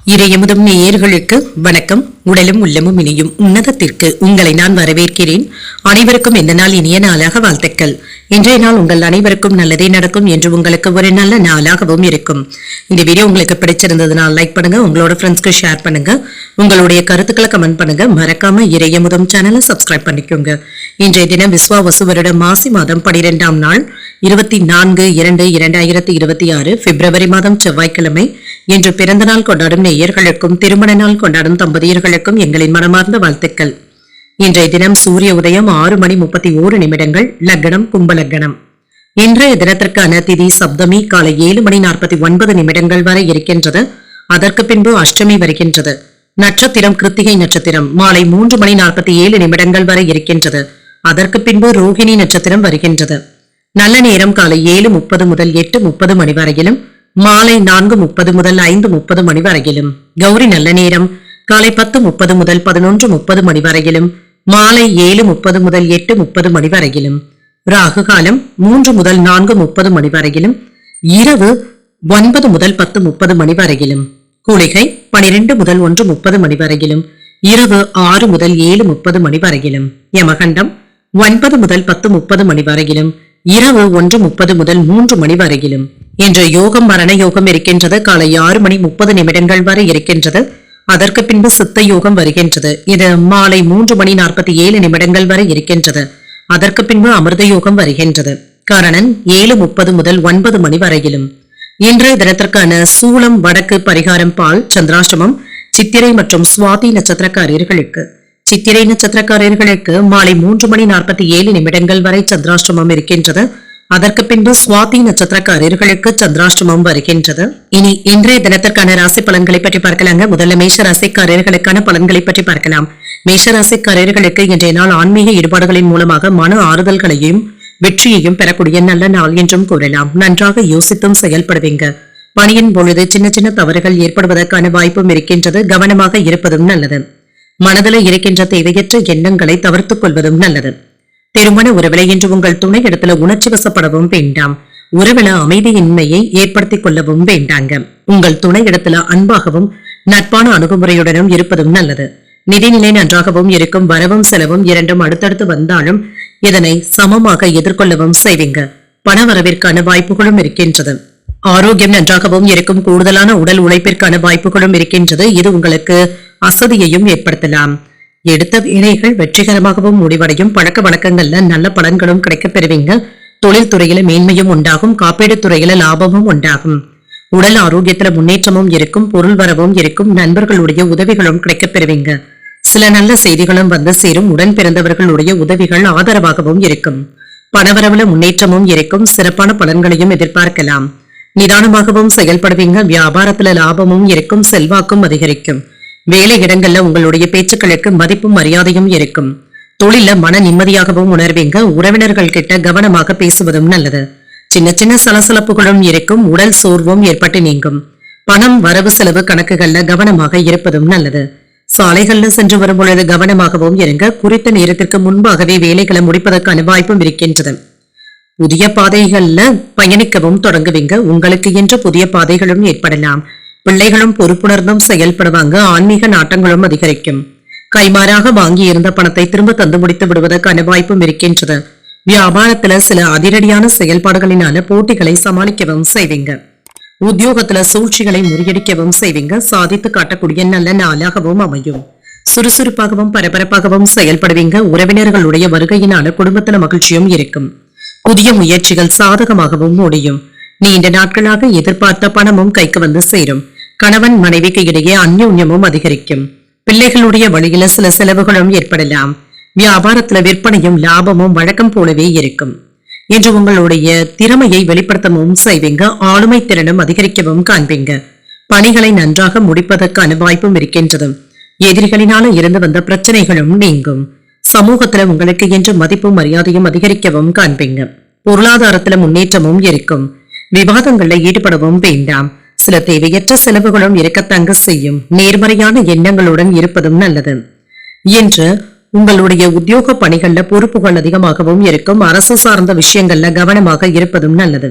இறையமுதும் நேயர்களுக்கு வணக்கம். உடலும் உள்ளமும் இனியும் உன்னதத்திற்கு உங்களை நான் வரவேற்கிறேன். அனைவருக்கும் இந்த நாள் இனிய நாளாக வாழ்த்துக்கள். இன்றைய நாள் உங்கள் அனைவருக்கும் நல்லதே நடக்கும் என்று உங்களுக்கு ஒரு நல்ல நாளாகவும் இருக்கும். இந்த வீடியோ உங்களுக்கு பிடிச்சிருந்ததுனால் லைக் பண்ணுங்க, உங்களோட ஃப்ரெண்ட்ஸ்க்கு ஷேர் பண்ணுங்க, உங்களுடைய கருத்துக்களை கமெண்ட் பண்ணுங்க. மறக்காம இறையமுதும் சேனலை சப்ஸ்கிரைப் பண்ணிக்கோங்க. இன்றைய தினம் விஸ்வாவசு வருடம் மாசி மாதம் 12ஆம் நாள் 24/2/2026 பிப்ரவரி மாதம் செவ்வாய்க்கிழமை. இன்று பிறந்த நாள் கொண்டாடும் நேயர்களுக்கும் திருமண நாள் கொண்டாடும் தம்பதியர்களுக்கும் எங்களின் மனமார்ந்த வாழ்த்துக்கள். இன்றைய தினம் சூரிய உதயம் 6:31 லக்னம் கும்ப லக்னம். இன்றைய தினத்திற்கான திதி சப்தமி காலை 7:49 வரை இருக்கின்றது. அதற்கு பின்பு அஷ்டமி வருகின்றது. நட்சத்திரம் கிருத்திகை நட்சத்திரம் மாலை 3:47 வரை இருக்கின்றது. அதற்கு பின்பு ரோகிணி நட்சத்திரம் வருகின்றது. நல்ல நேரம் காலை 7:30 முதல் 8:30 மணி வரையிலும், மாலை 4:30 முதல் 5:30 மணி வரையிலும். கௌரி நல்ல நேரம் காலை 10:30 முதல் 11:30 மணி வரையிலும், மாலை 7:30 முதல் 8:30 மணி வரையிலும். ராகு காலம் 3 முதல் 4:30 மணி வரையிலும், இரவு 9 முதல் 10:30 மணி வரையிலும். குளிகை 12 முதல் 1:30 மணி வரையிலும், இரவு 6 முதல் 7:30 மணி வரையிலும். யமகண்டம் 9 முதல் 10:30 மணி வரையிலும், இரவு 1:30 முதல் 3 மணி வரையிலும். இன்று யோகம் மரண யோகம் இருக்கின்றது. காலை 6:30 வரை இருக்கின்றது. அதற்கு பின்பு சித்த யோகம் வருகின்றது. இது மாலை 3:47 வரை இருக்கின்றது. அதற்கு பின்பு அமிர்த யோகம் வருகின்றது. கரணன் 7:30 முதல் 9 மணி வரையிலும். இன்றைய தினத்திற்கான சூலம் வடக்கு, பரிகாரம் பால். சந்திராஷ்டமம் சித்திரை மற்றும் சுவாதி நட்சத்திரக்காரர்களுக்கு. சித்திரை நட்சத்திரக்காரர்களுக்கு மாலை 3:47 வரை சந்திராஷ்டமம் இருக்கின்றது. அதற்கு பின்பு சுவாதி நட்சத்திரக்காரர்களுக்கு சந்திராஷ்டமம் வருகின்றது. இனி இன்றைய தினத்திற்கான ராசி பலன்களை பற்றி பார்க்கலாங்க. முதல்ல மேஷ ராசிக்காரர்களுக்கான பலன்களை பற்றி பார்க்கலாம். மேஷ ராசிக்காரர்களுக்கு இன்றைய நாள் ஆன்மீக ஈடுபாடுகளின் மூலமாக மன ஆறுதல்களையும் வெற்றியையும் பெறக்கூடிய நல்ல நாள் என்றும் கூறலாம். நன்றாக யோசித்தும் செயல்படுவீங்க. பணியின் பொழுது சின்ன சின்ன தவறுகள் ஏற்படுவதற்கான வாய்ப்பும் இருக்கின்றது. கவனமாக இருப்பதும் நல்லது. மனதில் இருக்கின்ற தேவையற்ற எண்ணங்களை தவிர்த்துக் கொள்வதும் நல்லது. திருமண உறவில இன்று உங்கள் துணை இடத்துல உணர்ச்சி வசப்படவும் வேண்டாம். உறவில அமைதியின்மையை ஏற்படுத்திக் கொள்ளவும் வேண்டாங்க. உங்கள் துணை இடத்துல அன்பாகவும் நட்பான அணுகுமுறையுடனும் இருப்பதும் நல்லது. நிதிநிலை நன்றாகவும் இருக்கும். வரவும் செலவும் இரண்டும் அடுத்தடுத்து வந்தாலும் இதனை சமமாக எதிர்கொள்ளவும் செய்வீங்க. பண வரவிற்கான வாய்ப்புகளும் இருக்கின்றது. ஆரோக்கியம் நன்றாகவும் இருக்கும். கூடுதலான உடல் உழைப்பிற்கான வாய்ப்புகளும் இருக்கின்றது. இது உங்களுக்கு அசதியையும் ஏற்படுத்தலாம். எடுத்த வேலைகள் வெற்றிகரமாகவும் முடிவடையும். பழக்க வழக்கங்கள்ல நல்ல பலன்களும் கிடைக்கப் பெறுவீங்க. தொழில் துறையில மேன்மையும் உண்டாகும். காப்பீடு துறையில லாபமும் உண்டாகும். உடல் ஆரோக்கியத்துல முன்னேற்றமும் இருக்கும். பொருள் வரவும் இருக்கும். நண்பர்களுடைய உதவிகளும் கிடைக்கப் பெறுவீங்க. சில நல்ல செய்திகளும் வந்து சேரும். உடன் பிறந்தவர்களுடைய உதவிகள் ஆதரவாகவும் இருக்கும். பணவரவுல முன்னேற்றமும் இருக்கும். சிறப்பான பலன்களையும் எதிர்பார்க்கலாம். நிதானமாகவும் செயல்படுவீங்க. வியாபாரத்துல லாபமும் இருக்கும். செல்வாக்கும் அதிகரிக்கும். வேலை இடங்கள்ல உங்களுடைய பேச்சுக்களுக்கு மதிப்பும் மரியாதையும் இருக்கும். தொழில மன நிம்மதியாகவும் உணர்வீங்க. உறவினர்கள் கிட்ட கவனமாக பேசுவதும் நல்லது. சின்ன சின்ன சலசலப்புகளும் இருக்கும். உடல் சோர்வும் ஏற்பட்டு நீங்கும். பணம் வரவு செலவு கணக்குகள்ல கவனமாக இருப்பதும் நல்லது. சாலைகள்ல சென்று வரும் பொழுது கவனமாகவும் இருங்க. குறித்த நேரத்திற்கு முன்பாகவே வேலைகளை முடிப்பதற்கான வாய்ப்பும் இருக்கின்றது. புதிய பாதைகள்ல பயணிக்கவும் தொடங்குவீங்க. உங்களுக்கு என்று புதிய பாதைகளும் ஏற்படலாம். பிள்ளைகளும் பொறுப்புணர்ந்தும் செயல்படுவாங்க. ஆன்மீக நாட்டங்களும் அதிகரிக்கும். கைமாறாக வாங்கி இருந்த பணத்தை திரும்ப தந்து முடித்து விடுவதற்கான வாய்ப்பும் இருக்கின்றது. வியாபாரத்துல சில அதிரடியான செயல்பாடுகளினால போட்டிகளை சமாளிக்கவும் செய்வீங்க. உத்தியோகத்துல சூழ்ச்சிகளை முறியடிக்கவும் செய்வீங்க. சாதித்து காட்டக்கூடிய நல்ல நாளாகவும் அமையும். சுறுசுறுப்பாகவும் பரபரப்பாகவும் செயல்படுவீங்க. உறவினர்களுடைய வருகையினால குடும்பத்துல மகிழ்ச்சியும் இருக்கும். புதிய முயற்சிகள் சாதகமாகவும் முடியும். நீண்ட நாட்களாக எதிர்பார்த்த பணமும் கைக்கு வந்து சேரும். கணவன் மனைவிக்கு இடையே அந்யோன்யமும் அதிகரிக்கும். பிள்ளைகளுடைய வழியில சில செலவுகளும் ஏற்படலாம். வியாபாரத்துல விற்பனையும் லாபமும் வழக்கம் போலவே இருக்கும். இன்று உங்களுடைய திறமையை வெளிப்படுத்தவும் செய்வீங்க. ஆளுமை திறனும் அதிகரிக்கவும் காண்பீங்க. பணிகளை நன்றாக முடிப்பதற்கான வாய்ப்பும் இருக்கின்றது. எதிரிகளினால இருந்து வந்த பிரச்சனைகளும் நீங்கும். சமூகத்துல உங்களுக்கு என்று மதிப்பும் மரியாதையும் அதிகரிக்கவும் காண்பீங்க. பொருளாதாரத்துல முன்னேற்றமும் இருக்கும். விவாதங்கள்ல ஈடுபடவும் வேண்டாம். சில தேவையற்ற செலவுகளும் இருக்கத்தங்க செய்யும். நேர்மறையான எண்ணங்களுடன் இருப்பதும் நல்லது. இன்று உங்களுடைய உத்தியோக பணிகள்ல பொறுப்புகள் அதிகமாகவும் இருக்கும். அரசு சார்ந்த விஷயங்கள்ல கவனமாக இருப்பதும் நல்லது.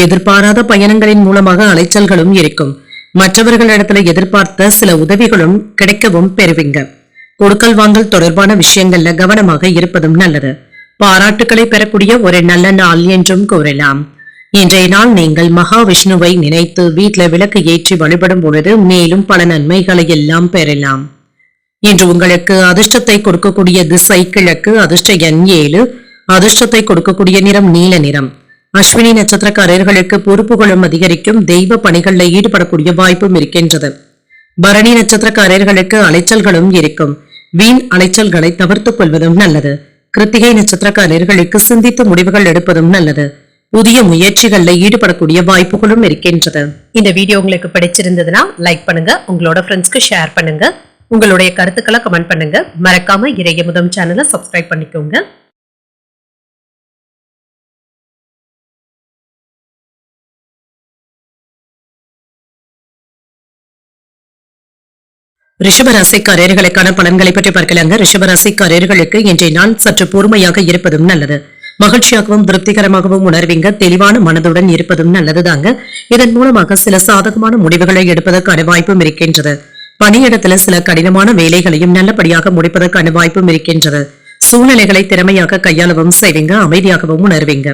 எதிர்பாராத பயணங்களின் மூலமாக அலைச்சல்களும் இருக்கும். மற்றவர்களிடத்துல எதிர்பார்த்த சில உதவிகளும் கிடைக்கவும் பெறுவீங்க. கொடுக்கல் வாங்கல் தொடர்பான விஷயங்கள்ல கவனமாக இருப்பதும் நல்லது. பாராட்டுக்களை பெறக்கூடிய ஒரு நல்ல நாள் என்றும் கூறலாம். இன்றைய நாள் நீங்கள் மகாவிஷ்ணுவை நினைத்து வீட்டுல விளக்கு ஏற்றி வழிபடும் பொழுது மேலும் பல நன்மைகளை எல்லாம் பெறலாம். இன்று உங்களுக்கு அதிர்ஷ்டத்தை கொடுக்கக்கூடிய திசை கிழக்கு, அதிர்ஷ்ட எண் 7, அதிர்ஷ்டத்தை கொடுக்கக்கூடிய நிறம் நீல நிறம். அஸ்வினி நட்சத்திரக்காரர்களுக்கு பொறுப்புகளும் அதிகரிக்கும், தெய்வ பணிகளில் ஈடுபடக்கூடிய வாய்ப்பும் இருக்கின்றது. பரணி நட்சத்திரக்காரர்களுக்கு அலைச்சல்களும் இருக்கும், வீண் அலைச்சல்களை தவிர்த்துக் கொள்வதும் நல்லது. கிருத்திகை நட்சத்திரக்காரர்களுக்கு சிந்தித்து முடிவுகள் எடுப்பதும் நல்லது. புதிய முயற்சிகள்ல ஈடுபடக்கூடிய வாய்ப்புகளும் இருக்கின்றது. இந்த வீடியோ உங்களுக்கு பிடிச்சிருந்ததுன்னா லைக் பண்ணுங்க, உங்களோட ஃப்ரெண்ட்ஸ்க்கு ஷேர் பண்ணுங்க, உங்களுடைய கருத்துக்களை கமெண்ட் பண்ணுங்க. மறக்காம இறையமுதம் சேனலை சப்ஸ்கிரைப் பண்ணிக்கோங்க. ரிஷபராசிக்காரர்களுக்கான பலன்களை பற்றி பார்க்கலாங்க. ரிஷபராசிக்காரர்களுக்கு இன்றைய நாள் சற்று பொறுமையாக இருப்பதும் நல்லது. மகிழ்ச்சியாகவும் திருப்திகரமாகவும் உணர்வீங்க. தெளிவான மனதுடன் இருப்பதும் நல்லதுதாங்க. இதன் மூலமாக சில சாதகமான முடிவுகளை எடுப்பதற்கான வாய்ப்பும் இருக்கின்றது. பணியிடத்துல சில கடினமான வேலைகளையும் நல்லபடியாக முடிப்பதற்கான வாய்ப்பும் இருக்கின்றது. சூழ்நிலைகளை திறமையாக கையாளவும் செய்வீங்க. அமைதியாகவும் உணர்வீங்க.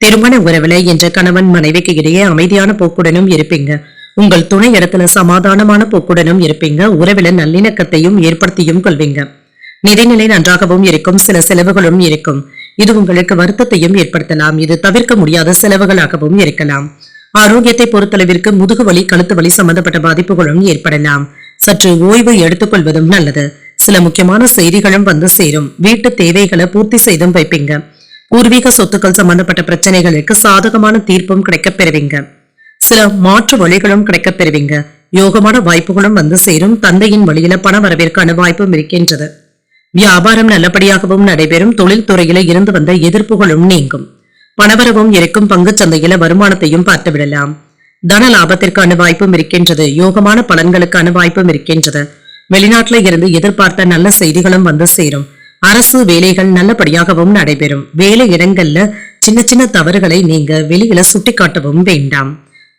திருமண உறவுல என்ற கணவன் மனைவிக்கு இடையே அமைதியான போக்குடனும் இருப்பீங்க. உங்கள் துணை இடத்துல சமாதானமான போக்குடனும் இருப்பீங்க. உறவில நல்லிணக்கத்தையும் ஏற்படுத்தியும் கொள்வீங்க. நிதிநிலை நன்றாகவும் இருக்கும். சில செலவுகளும் இருக்கும். இது உங்களுக்கு வருத்தத்தையும் ஏற்படுத்தலாம். இது தவிர்க்க முடியாத செலவுகளாகவும் இருக்கலாம். ஆரோக்கியத்தை பொறுத்தளவிற்கு முதுகு வலி, கழுத்து வலி சம்பந்தப்பட்ட பாதிப்புகளும் ஏற்படலாம். சற்று ஓய்வு எடுத்துக்கொள்வதும் நல்லது. சில முக்கியமான செய்திகளும் வந்து சேரும். வீட்டு தேவைகளை பூர்த்தி செய்தும் வைப்பீங்க. பூர்வீக சொத்துக்கள் சம்பந்தப்பட்ட பிரச்சனைகளுக்கு சாதகமான தீர்ப்பும் கிடைக்கப் பெறுவீங்க. சில மாற்று வழிகளும் கிடைக்கப் பெறுவீங்க. யோகமான வாய்ப்புகளும் வந்து சேரும். தந்தையின் வழியில பண வரவிற்கான வாய்ப்பும் இருக்கின்றது. வியாபாரம் நல்லபடியாகவும் நடைபெறும். தொழில் துறையில இருந்து வந்த எதிர்ப்புகளும் நீங்கும். பணவரவும் இருக்கும். பங்கு சந்தையில வருமானத்தையும் பார்த்து விடலாம். தன லாபத்திற்கான வாய்ப்பும் இருக்கின்றது. யோகமான பலன்களுக்கான வாய்ப்பும் இருக்கின்றது. வெளிநாட்டுல இருந்து எதிர்பார்த்த நல்ல செய்திகளும் வந்து சேரும். அரசு வேலைகள் நல்லபடியாகவும் நடைபெறும். வேலை இடங்கள்ல சின்ன சின்ன தவறுகளை நீங்க வெளியில சுட்டிக்காட்டவும் வேண்டாம்.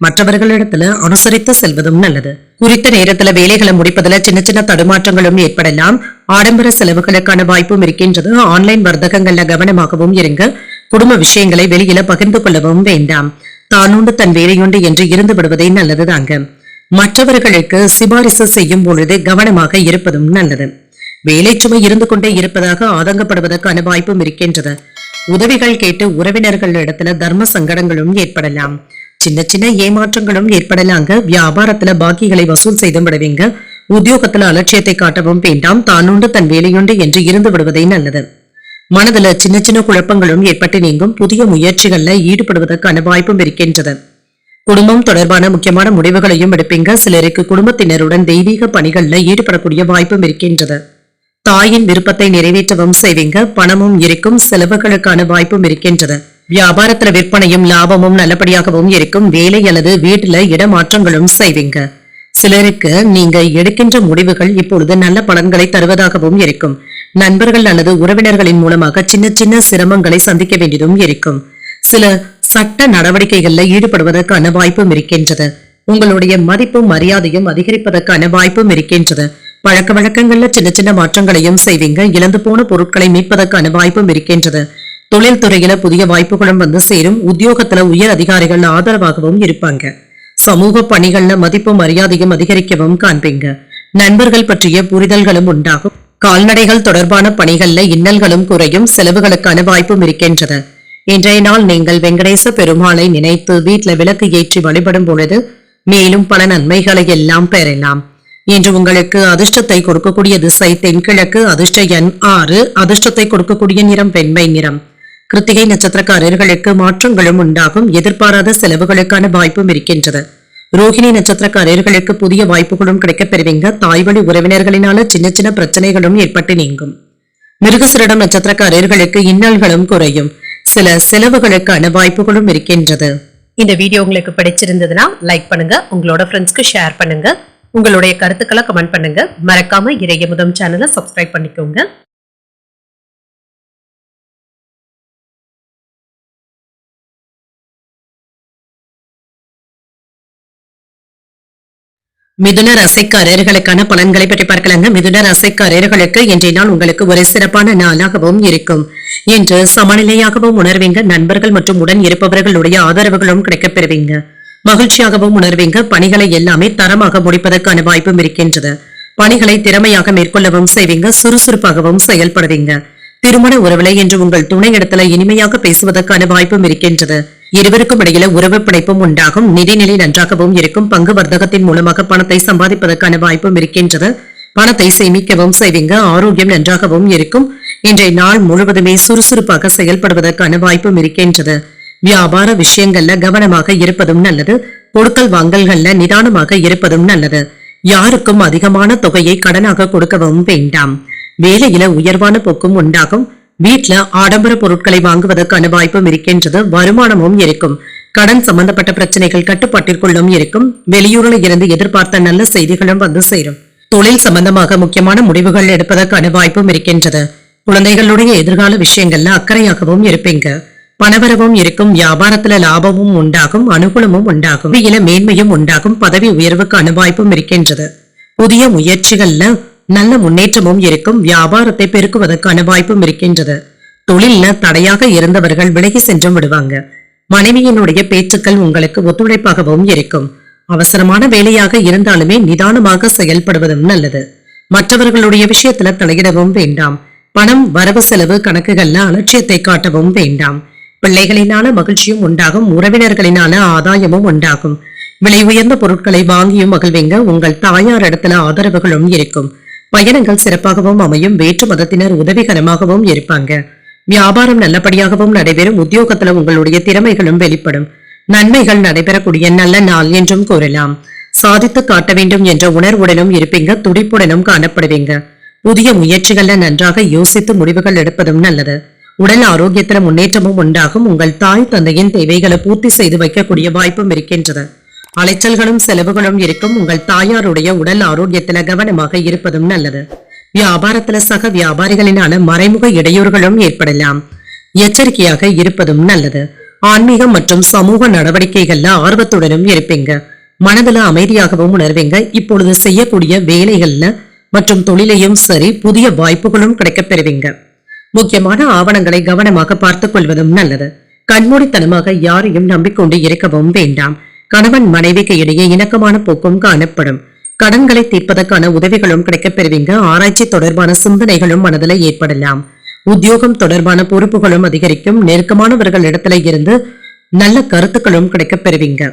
மற்றவர்களிடத்துல அனுசரித்து செல்வதும் நல்லது. குறித்த நேரத்துல வேலைகளை முடிப்பதுல சின்ன சின்ன தடுமாற்றங்களும் ஏற்படலாம். ஆடம்பர செலவுகளுக்கான வாய்ப்பும் இருக்கின்றது. ஆன்லைன் வர்த்தகங்கள்ல கவனமாகவும் இருங்க. குடும்ப விஷயங்களை வெளியில பகிர்ந்து கொள்ளவும் வேண்டாம். தானுண்டு தன் வேலையுண்டு என்று இருந்து விடுவதே நல்லதுதாங்க. மற்றவர்களுக்கு சிபாரிசு செய்யும் பொழுது கவனமாக இருப்பதும் நல்லது. வேலை சுமை இருந்து கொண்டே இருப்பதாக ஆதங்கப்படுவதற்கான வாய்ப்பும் இருக்கின்றது. உதவிகள் கேட்டு உறவினர்கள் இடத்துல தர்ம சங்கடங்களும் ஏற்படலாம். சின்ன சின்ன ஏமாற்றங்களும் ஏற்படலாங்க. வியாபாரத்துல பாக்கிகளை வசூல் செய்து விடுவீங்க. உத்தியோகத்துல அலட்சியத்தை காட்டவும் வேண்டாம். தானுண்டு தன் வேலையுண்டு என்று இருந்து விடுவதே நல்லது. மனதுல சின்ன சின்ன குழப்பங்களும் ஏற்பட்டு நீங்கும். புதிய முயற்சிகள்ல ஈடுபடுவதற்கான வாய்ப்பும் இருக்கின்றது. குடும்பம் தொடர்பான முக்கியமான முடிவுகளையும் எடுப்பீங்க. சிலருக்கு குடும்பத்தினருடன் தெய்வீக பணிகள்ல ஈடுபடக்கூடிய வாய்ப்பும் இருக்கின்றது. தாயின் விருப்பத்தை நிறைவேற்றவும் செய்வீங்க. பணமும் இருக்கும். செலவுகளுக்கான வாய்ப்பும் இருக்கின்றது. வியாபாரத்துல விற்பனையும் லாபமும் நல்லபடியாகவும் இருக்கும். வேலை அல்லது வீட்டுல இடமாற்றங்களும் செய்வீங்க. சிலருக்கு நீங்க எடுக்கின்ற முடிவுகள் இப்பொழுது நல்ல பலன்களை தருவதாகவும் இருக்கும். நண்பர்கள் அல்லது உறவினர்களின் மூலமாக சின்ன சின்ன சிரமங்களை சந்திக்க வேண்டியதும் இருக்கும். சில சட்ட நடவடிக்கைகள்ல ஈடுபடுவதற்கான வாய்ப்பும் இருக்கின்றது. உங்களுடைய மதிப்பும் மரியாதையும் அதிகரிப்பதற்கான வாய்ப்பும் இருக்கின்றது. பழக்க வழக்கங்கள்ல சின்ன சின்ன மாற்றங்களையும் செய்வீங்க. இழந்து போன பொருட்களை மீட்பதற்கான வாய்ப்பும் இருக்கின்றது. தொழில் துறையில புதிய வாய்ப்புகளும் வந்து சேரும். உத்தியோகத்துல உயர் அதிகாரிகள் ஆதரவாகவும் இருப்பாங்க. சமூக பணிகள்ல மதிப்பும் மரியாதையும் அதிகரிக்கவும் காண்பீங்க. நண்பர்கள் பற்றிய புரிதல்களும் உண்டாகும். கால்நடைகள் தொடர்பான பணிகள்ல இன்னல்களும் குறையும். செலவுகளுக்கான வாய்ப்பும் இருக்கின்றது. இன்றைய நாள் நீங்கள் வெங்கடேச பெருமாளை நினைத்து வீட்டுல விளக்கு ஏற்றி வழிபடும் பொழுது மேலும் பல நன்மைகளை எல்லாம் பெறலாம். இன்று உங்களுக்கு அதிர்ஷ்டத்தை கொடுக்கக்கூடிய திசை தென்கிழக்கு, அதிர்ஷ்ட எண் 6, அதிர்ஷ்டத்தை கொடுக்கக்கூடிய நிறம் வெண்மை நிறம். கிருத்திகை நட்சத்திரக்காரர்களுக்கு மாற்றங்களும் உண்டாகும். எதிர்பாராத செலவுகளுக்கான வாய்ப்பும் இருக்கின்றது. ரோஹிணி நட்சத்திரக்காரர்களுக்கு புதிய வாய்ப்புகளும் கிடைக்கப் பெறுவீங்க. தாய்வழி உறவினர்களினால சின்ன சின்ன பிரச்சனைகளும் ஏற்பட்டு நீங்கும். மிருகசிரிடம் நட்சத்திரக்காரர்களுக்கு இன்னல்களும் குறையும். சில செலவுகளுக்கான வாய்ப்புகளும் இருக்கின்றது. இந்த வீடியோ உங்களுக்கு பிடிச்சிருந்ததுன்னா லைக் பண்ணுங்க, உங்களோட ஃப்ரெண்ட்ஸ்க்கு ஷேர் பண்ணுங்க, உங்களுடைய கருத்துக்களை கமெண்ட் பண்ணுங்க. மறக்காம இறையமுதம் சேனலை சப்ஸ்கிரைப் பண்ணிக்கோங்க. மிதுன ராசிக்காரர்களுக்கான பலன்களை பற்றி பார்க்கலாங்க. மிதுன ராசிக்காரர்களுக்கு இன்றைய நாள் உங்களுக்கு ஒரு சிறப்பான நாளாகவும் இருக்கும் என்று சமநிலையாகவும் உணர்வீங்க. நண்பர்கள் மற்றும் உடன் இருப்பவர்களுடைய ஆதரவுகளும் கிடைக்கப் பெறுவீங்க. மகிழ்ச்சியாகவும் உணர்வீங்க. பணிகளை எல்லாமே தரமாக முடிப்பதற்கான வாய்ப்பும் இருக்கின்றது. பணிகளை திறமையாக மேற்கொள்ளவும் செய்வீங்க. சுறுசுறுப்பாகவும் செயல்படுவீங்க. திருமண உறவுகளை என்று உங்கள் துணையிடத்துல இனிமையாக பேசுவதற்கான வாய்ப்பும் இருக்கின்றது. இருவருக்கும் இடையில உறவு பிணைப்பும் உண்டாகும். நிதிநிலை நன்றாகவும் இருக்கும். பங்கு வர்த்தகத்தின் மூலமாக பணத்தை சம்பாதிப்பதற்கான வாய்ப்பும் இருக்கின்றது. பணத்தை சேமிக்கவும் செய்வீங்க. ஆரோக்கியம் நன்றாகவும் இருக்கும். இன்றைய நாள் முழுவதுமே சுறுசுறுப்பாக செயல்படுவதற்கான வாய்ப்பும் இருக்கின்றது. வியாபார விஷயங்கள்ல கவனமாக இருப்பதும் நல்லது. கொடுக்கல் வாங்கல்கள்ல நிதானமாக இருப்பதும் நல்லது. யாருக்கும் அதிகமான தொகையை கடனாக கொடுக்கவும் வேண்டாம். வேலையில உயர்வான போக்கும் உண்டாகும். வீட்டுல ஆடம்பர பொருட்களை வாங்குவதற்கான வாய்ப்பும் இருக்கின்றது. வருமானமும் இருக்கும். கடன் சம்பந்தப்பட்ட பிரச்சனைகள் கட்டுப்பாட்டிற்குள்ளும் இருக்கும். வெளியூரில் இருந்து எதிர்பார்த்த நல்ல செய்திகளும் வந்து சேரும். தொழில் சம்பந்தமாக முக்கியமான முடிவுகள் எடுப்பதற்கான வாய்ப்பும் இருக்கின்றது. குழந்தைகளுடைய எதிர்கால விஷயங்கள்ல அக்கறையாகவும் இருப்பீங்க. பணவரவும் இருக்கும். வியாபாரத்துல லாபமும் உண்டாகும். அனுகூலமும் உண்டாகும். இல மேன்மையும் உண்டாகும். பதவி உயர்வுக்கான வாய்ப்பும் இருக்கின்றது. புதிய முயற்சிகள்ல நல்ல முன்னேற்றமும் இருக்கும். வியாபாரத்தை பெருக்குவதற்கான வாய்ப்பும் இருக்கின்றது. தொழில்ல தடையாக இருந்தவர்கள் விலகி சென்றும் விடுவாங்க. மனைவியினுடைய பேச்சுக்கள் உங்களுக்கு ஒத்துழைப்பாகவும் இருக்கும். அவசரமான வேலையாக இருந்தாலுமே நிதானமாக செயல்படுவதும் நல்லது. மற்றவர்களுடைய விஷயத்துல தலையிடவும் வேண்டாம். பணம் வரவு செலவு கணக்குகள்ல அலட்சியத்தை காட்டவும் வேண்டாம். பிள்ளைகளினால மகிழ்ச்சியும் உண்டாகும். உறவினர்களினால ஆதாயமும் உண்டாகும். விலை உயர்ந்த பொருட்களை வாங்கியும் மகிழ்வீங்க. உங்கள் தாயார் இடத்துல ஆதரவுகளும் இருக்கும். பயணங்கள் சிறப்பாகவும் அமையும். வேற்று மதத்தினர் உதவிகரமாகவும் இருப்பாங்க. வியாபாரம் நல்லபடியாகவும் நடைபெறும். உத்தியோகத்துல உங்களுடைய திறமைகளும் வெளிப்படும். நன்மைகள் நடைபெறக்கூடிய நல்ல நாள் என்றும் கூறலாம். சாதித்து காட்ட வேண்டும் என்ற உணர்வுடனும் இருப்பீங்க. துடிப்புடனும் காணப்படுவீங்க. புதிய முயற்சிகள்ல நன்றாக யோசித்து முடிவுகள் எடுப்பதும் நல்லது. உடல் ஆரோக்கியத்துல முன்னேற்றமும் உண்டாகும். உங்கள் தாய் தந்தையின் தேவைகளை பூர்த்தி செய்து வைக்கக்கூடிய வாய்ப்பும் இருக்கின்றது. அலைச்சல்களும் செலவுகளும் இருக்கும். உங்கள் தாயாருடைய உடல் ஆரோக்கியத்துல கவனமாக இருப்பதும் நல்லது. வியாபாரத்துல சக வியாபாரிகளினால மறைமுக இடையூறுகளும் ஏற்படலாம். எச்சரிக்கையாக இருப்பதும் நல்லது. ஆன்மீகம் மற்றும் சமூக நடவடிக்கைகள்ல ஆர்வத்துடனும் இருப்பீங்க. மனதுல அமைதியாகவும் உணர்வீங்க. இப்பொழுது செய்யக்கூடிய வேலைகள்ல மற்றும் தொழிலையும் சரி புதிய வாய்ப்புகளும் கிடைக்கப் பெறுவீங்க. முக்கியமான ஆவணங்களை கவனமாக பார்த்துக் கொள்வதும் நல்லது. கண்மூடித்தனமாக யாரையும் நம்பிக்கொண்டு இருக்கவும் வேண்டாம். கணவன் மனைவிக்கு இடையே இணக்கமான போக்கும் காணப்படும். கடன்களை தீர்ப்பதற்கான உதவிகளும் கிடைக்கப் பெறுவீங்க. ஆராய்ச்சி தொடர்பான சிந்தனைகளும் மனதில் ஏற்படலாம். உத்தியோகம் தொடர்பான பொறுப்புகளும் அதிகரிக்கும். நெருக்கமானவர்கள் இடத்துல இருந்து நல்ல கருத்துக்களும் கிடைக்கப் பெறுவீங்க.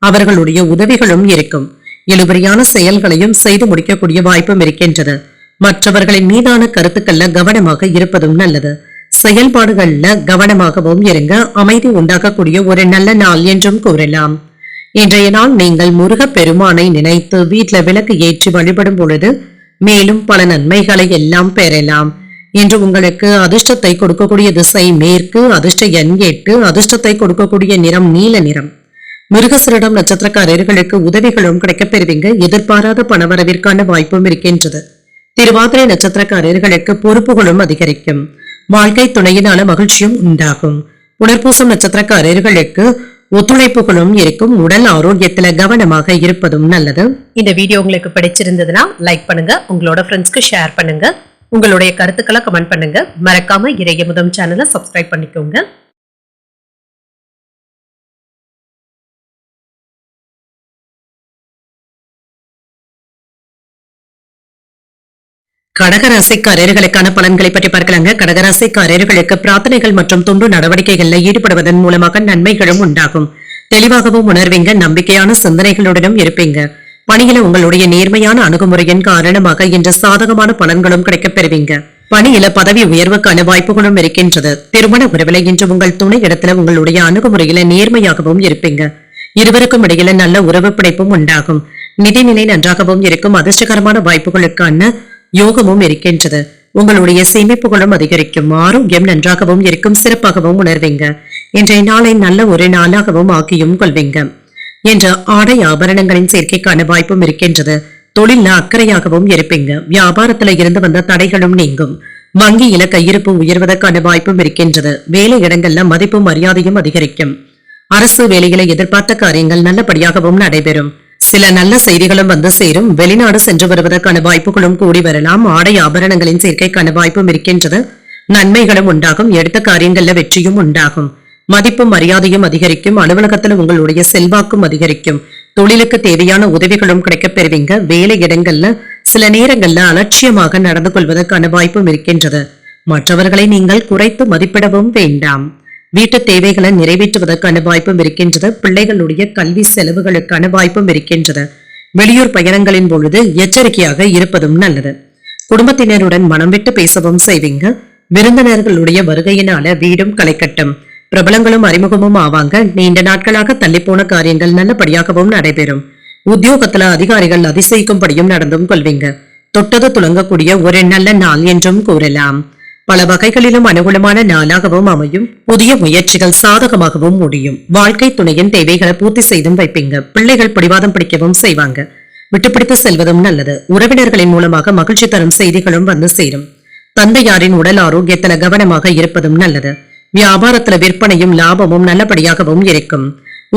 அவர்களுடைய உதவிகளும் இருக்கும். இழுபறியான செயல்களையும் செய்து முடிக்கக்கூடிய வாய்ப்பும் இருக்கின்றது. மற்றவர்களின் மீதான கருத்துக்கள்ல கவனமாக இருப்பதும் நல்லது. செயல்பாடுகள்ல கவனமாகவும் இருங்க. அமைதி உண்டாகக்கூடிய ஒரு நல்ல நாள் என்றும் கூறலாம். இன்றைய நாள் நீங்கள் முருக பெருமானை நினைத்து வீட்டுல விளக்கு ஏற்றி வழிபடும் பொழுது மேலும் பல நன்மைகளை எல்லாம் பெறலாம். இன்று உங்களுக்கு அதிர்ஷ்டத்தை கொடுக்கக்கூடிய திசை மேற்கு. அதிர்ஷ்ட எண் 8. அதிர்ஷ்டத்தை கொடுக்கக்கூடிய நிறம் நீல நிறம். மிருகசீரிடம் நட்சத்திரக்காரர்களுக்கு உதவிகளும் கிடைக்கப் பெறுவீங்க. எதிர்பாராத பணவரவிற்கான வாய்ப்பும் இருக்கின்றது. திருவாதிரை நட்சத்திரக்காரர்களுக்கு பொறுப்புகளும் அதிகரிக்கும். வாழ்க்கை துணையினால மகிழ்ச்சியும் உண்டாகும். புனர்பூசம் நட்சத்திரக்காரர்களுக்கு ஒத்துழைப்புகளும் இருக்கும். உடல் ஆரோக்கியத்துல கவனமாக இருப்பதும் நல்லது. இந்த வீடியோ உங்களுக்கு பிடிச்சிருந்ததுன்னா லைக் பண்ணுங்க. உங்களோட ஃப்ரெண்ட்ஸ்க்கு ஷேர் பண்ணுங்க. உங்களுடைய கருத்துக்களை கமெண்ட் பண்ணுங்க. மறக்காம இறையமுதம் சேனலை சப்ஸ்கிரைப் பண்ணிக்கோங்க. கடகராசிக்காரர்களுக்கான பலன்களை பற்றி பார்க்கலாங்க. கடகராசிக்காரர்களுக்கு பிரார்த்தனைகள் மற்றும் தொண்டு நடவடிக்கைகளில் ஈடுபடுவதன் மூலமாக நன்மைகளும் உண்டாகும். தெளிவாகவும் உணர்வீங்க. நம்பிக்கையான சிந்தனைகளுடனும் இருப்பீங்க. பணியில உங்களுடைய நேர்மையான அணுகுமுறையின் காரணமாக இன்று சாதகமான பலன்களும் கிடைக்கப் பெறுவீங்க. பணியில பதவி உயர்வுக்கான வாய்ப்புகளும் இருக்கின்றது. திருமண உறவில இன்று உங்கள் துணை இடத்துல உங்களுடைய அணுகுமுறையில நேர்மையாகவும் இருப்பீங்க. இருவருக்கும் இடையில நல்ல உறவு பிணைப்பும் உண்டாகும். நிதிநிலை நன்றாகவும் இருக்கும். அதிர்ஷ்டகரமான வாய்ப்புகளுக்கான யோகமும் இருக்கின்றது. உங்களுடைய சேமிப்புகளும் அதிகரிக்கும். ஆரோக்கியம் நன்றாகவும் இருக்கும். சிறப்பாகவும் உணர்வீங்க. இன்றைய நாளை நல்ல ஒரு நாளாகவும் ஆக்கியும் கொள்வீங்க. என்ற ஆடை ஆபரணங்களின் சேர்க்கைக்கான வாய்ப்பும் இருக்கின்றது. தொழில அக்கறையாகவும் இருப்பீங்க. வியாபாரத்துல இருந்து வந்த தடைகளும் நீங்கும். வங்கியில கையிருப்பு உயர்வதற்கான வாய்ப்பும் இருக்கின்றது. வேலை இடங்கள்ல மதிப்பும் மரியாதையும் அதிகரிக்கும். அரசு வேலையில எதிர்பார்த்த காரியங்கள் நல்லபடியாகவும் நடைபெறும். சில நல்ல செய்திகளும் வந்து சேரும். வெளிநாடு சென்று வருவதற்கான வாய்ப்புகளும் கூடி வரலாம். ஆடை ஆபரணங்களின் சேர்க்கைக்கான வாய்ப்பும் இருக்கின்றது. நன்மைகளும் உண்டாகும். எடுத்த காரியங்கள்ல வெற்றியும் உண்டாகும். மதிப்பும் மரியாதையும் அதிகரிக்கும். அலுவலகத்துல உங்களுடைய செல்வாக்கும் அதிகரிக்கும். தொழிலுக்கு தேவையான உதவிகளும் கிடைக்கப் பெறுவீங்க. வேலை இடங்கள்ல சில நேரங்கள்ல அலட்சியமாக நடந்து கொள்வதற்கான வாய்ப்பும் இருக்கின்றது. மற்றவர்களை நீங்கள் குறைத்து மதிப்பிடவும் வேண்டாம். வீட்டு தேவைகளை நிறைவேற்றுவதற்கான வாய்ப்பும் இருக்கின்றது. பிள்ளைகளுடைய கல்வி செலவுகளுக்கான வாய்ப்பும் இருக்கின்றது. வெளியூர் பயணங்களின் பொழுது எச்சரிக்கையாக இருப்பதும் நல்லது. குடும்பத்தினருடன் மனம் விட்டு பேசவும் செய்வீங்க. விருந்தினர்களுடைய வருகையினால வீடும் களைக்கட்டும். பிரபலங்களும் அறிமுகமும் ஆவாங்க. நீண்ட நாட்களாக தள்ளிப்போன காரியங்கள் நல்லபடியாகவும் நடைபெறும். உத்தியோகத்துல அதிகாரிகள் அதிசயிக்கும்படியும் நடந்தும் கொள்வீங்க. தொட்டது துளங்கக்கூடிய ஒரு நல்ல நாள் என்றும் கூறலாம். பல வகைகளிலும் அனுகூலமான நாளாகவும் அமையும். புதிய முயற்சிகள் சாதகமாகவும் முடியும். வாழ்க்கை துணையின் தேவைகளை பூர்த்தி செய்தும் வைப்பீங்க. பிள்ளைகள் பிடிவாதம் பிடிக்கவும் செய்வாங்க. விட்டுப்பிடித்து செல்வதும் நல்லது. உறவினர்களின் மூலமாக மகிழ்ச்சி தரும் செய்திகளும் வந்து சேரும். தந்தையாரின் உடல் ஆரோக்கியத்துல கவனமாக இருப்பதும் நல்லது. வியாபாரத்துல விற்பனையும் லாபமும் நல்லபடியாகவும் இருக்கும்.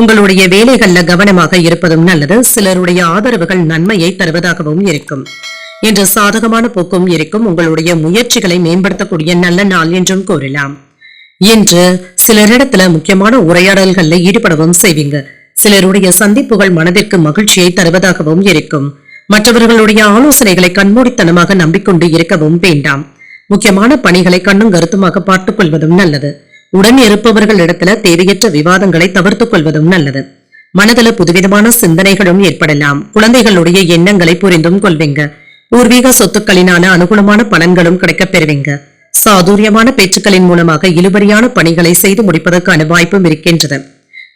உங்களுடைய வேலைகள்ல கவனமாக இருப்பதும் நல்லது. சிலருடைய ஆதரவுகள் நன்மையை தருவதாகவும் இருக்கும். இன்று சாதகமான போக்கும் இருக்கும். உங்களுடைய முயற்சிகளை மேம்படுத்தக்கூடிய நல்ல நாள் என்றும் கூறலாம். இன்று சிலரிடத்துல முக்கியமான உரையாடல்கள்ல ஈடுபடவும் செய்வீங்க. சிலருடைய சந்திப்புகள் மனதிற்கு மகிழ்ச்சியை தருவதாகவும் இருக்கும். மற்றவர்களுடைய ஆலோசனைகளை கண்மூடித்தனமாக நம்பிக்கொண்டு இருக்கவும் வேண்டாம். முக்கியமான பணிகளை கண்ணும் கருத்துமாக பார்த்துக் கொள்வதும் நல்லது. உடன் இருப்பவர்கள் இடத்துல தேவையற்ற விவாதங்களை தவிர்த்துக் கொள்வதும் நல்லது. மனதில புதுவிதமான சிந்தனைகளும் ஏற்படலாம். குழந்தைகளுடைய எண்ணங்களை புரிந்தும் கொள்வீங்க. பூர்வீக சொத்துக்களினால அனுகூலமான பலன்களும் கிடைக்கப் பெறுவீங்க. சாதுரியமான பேச்சுக்களின் மூலமாக இழுபறியான பணிகளை செய்து முடிப்பதற்கான வாய்ப்பும் இருக்கின்றது.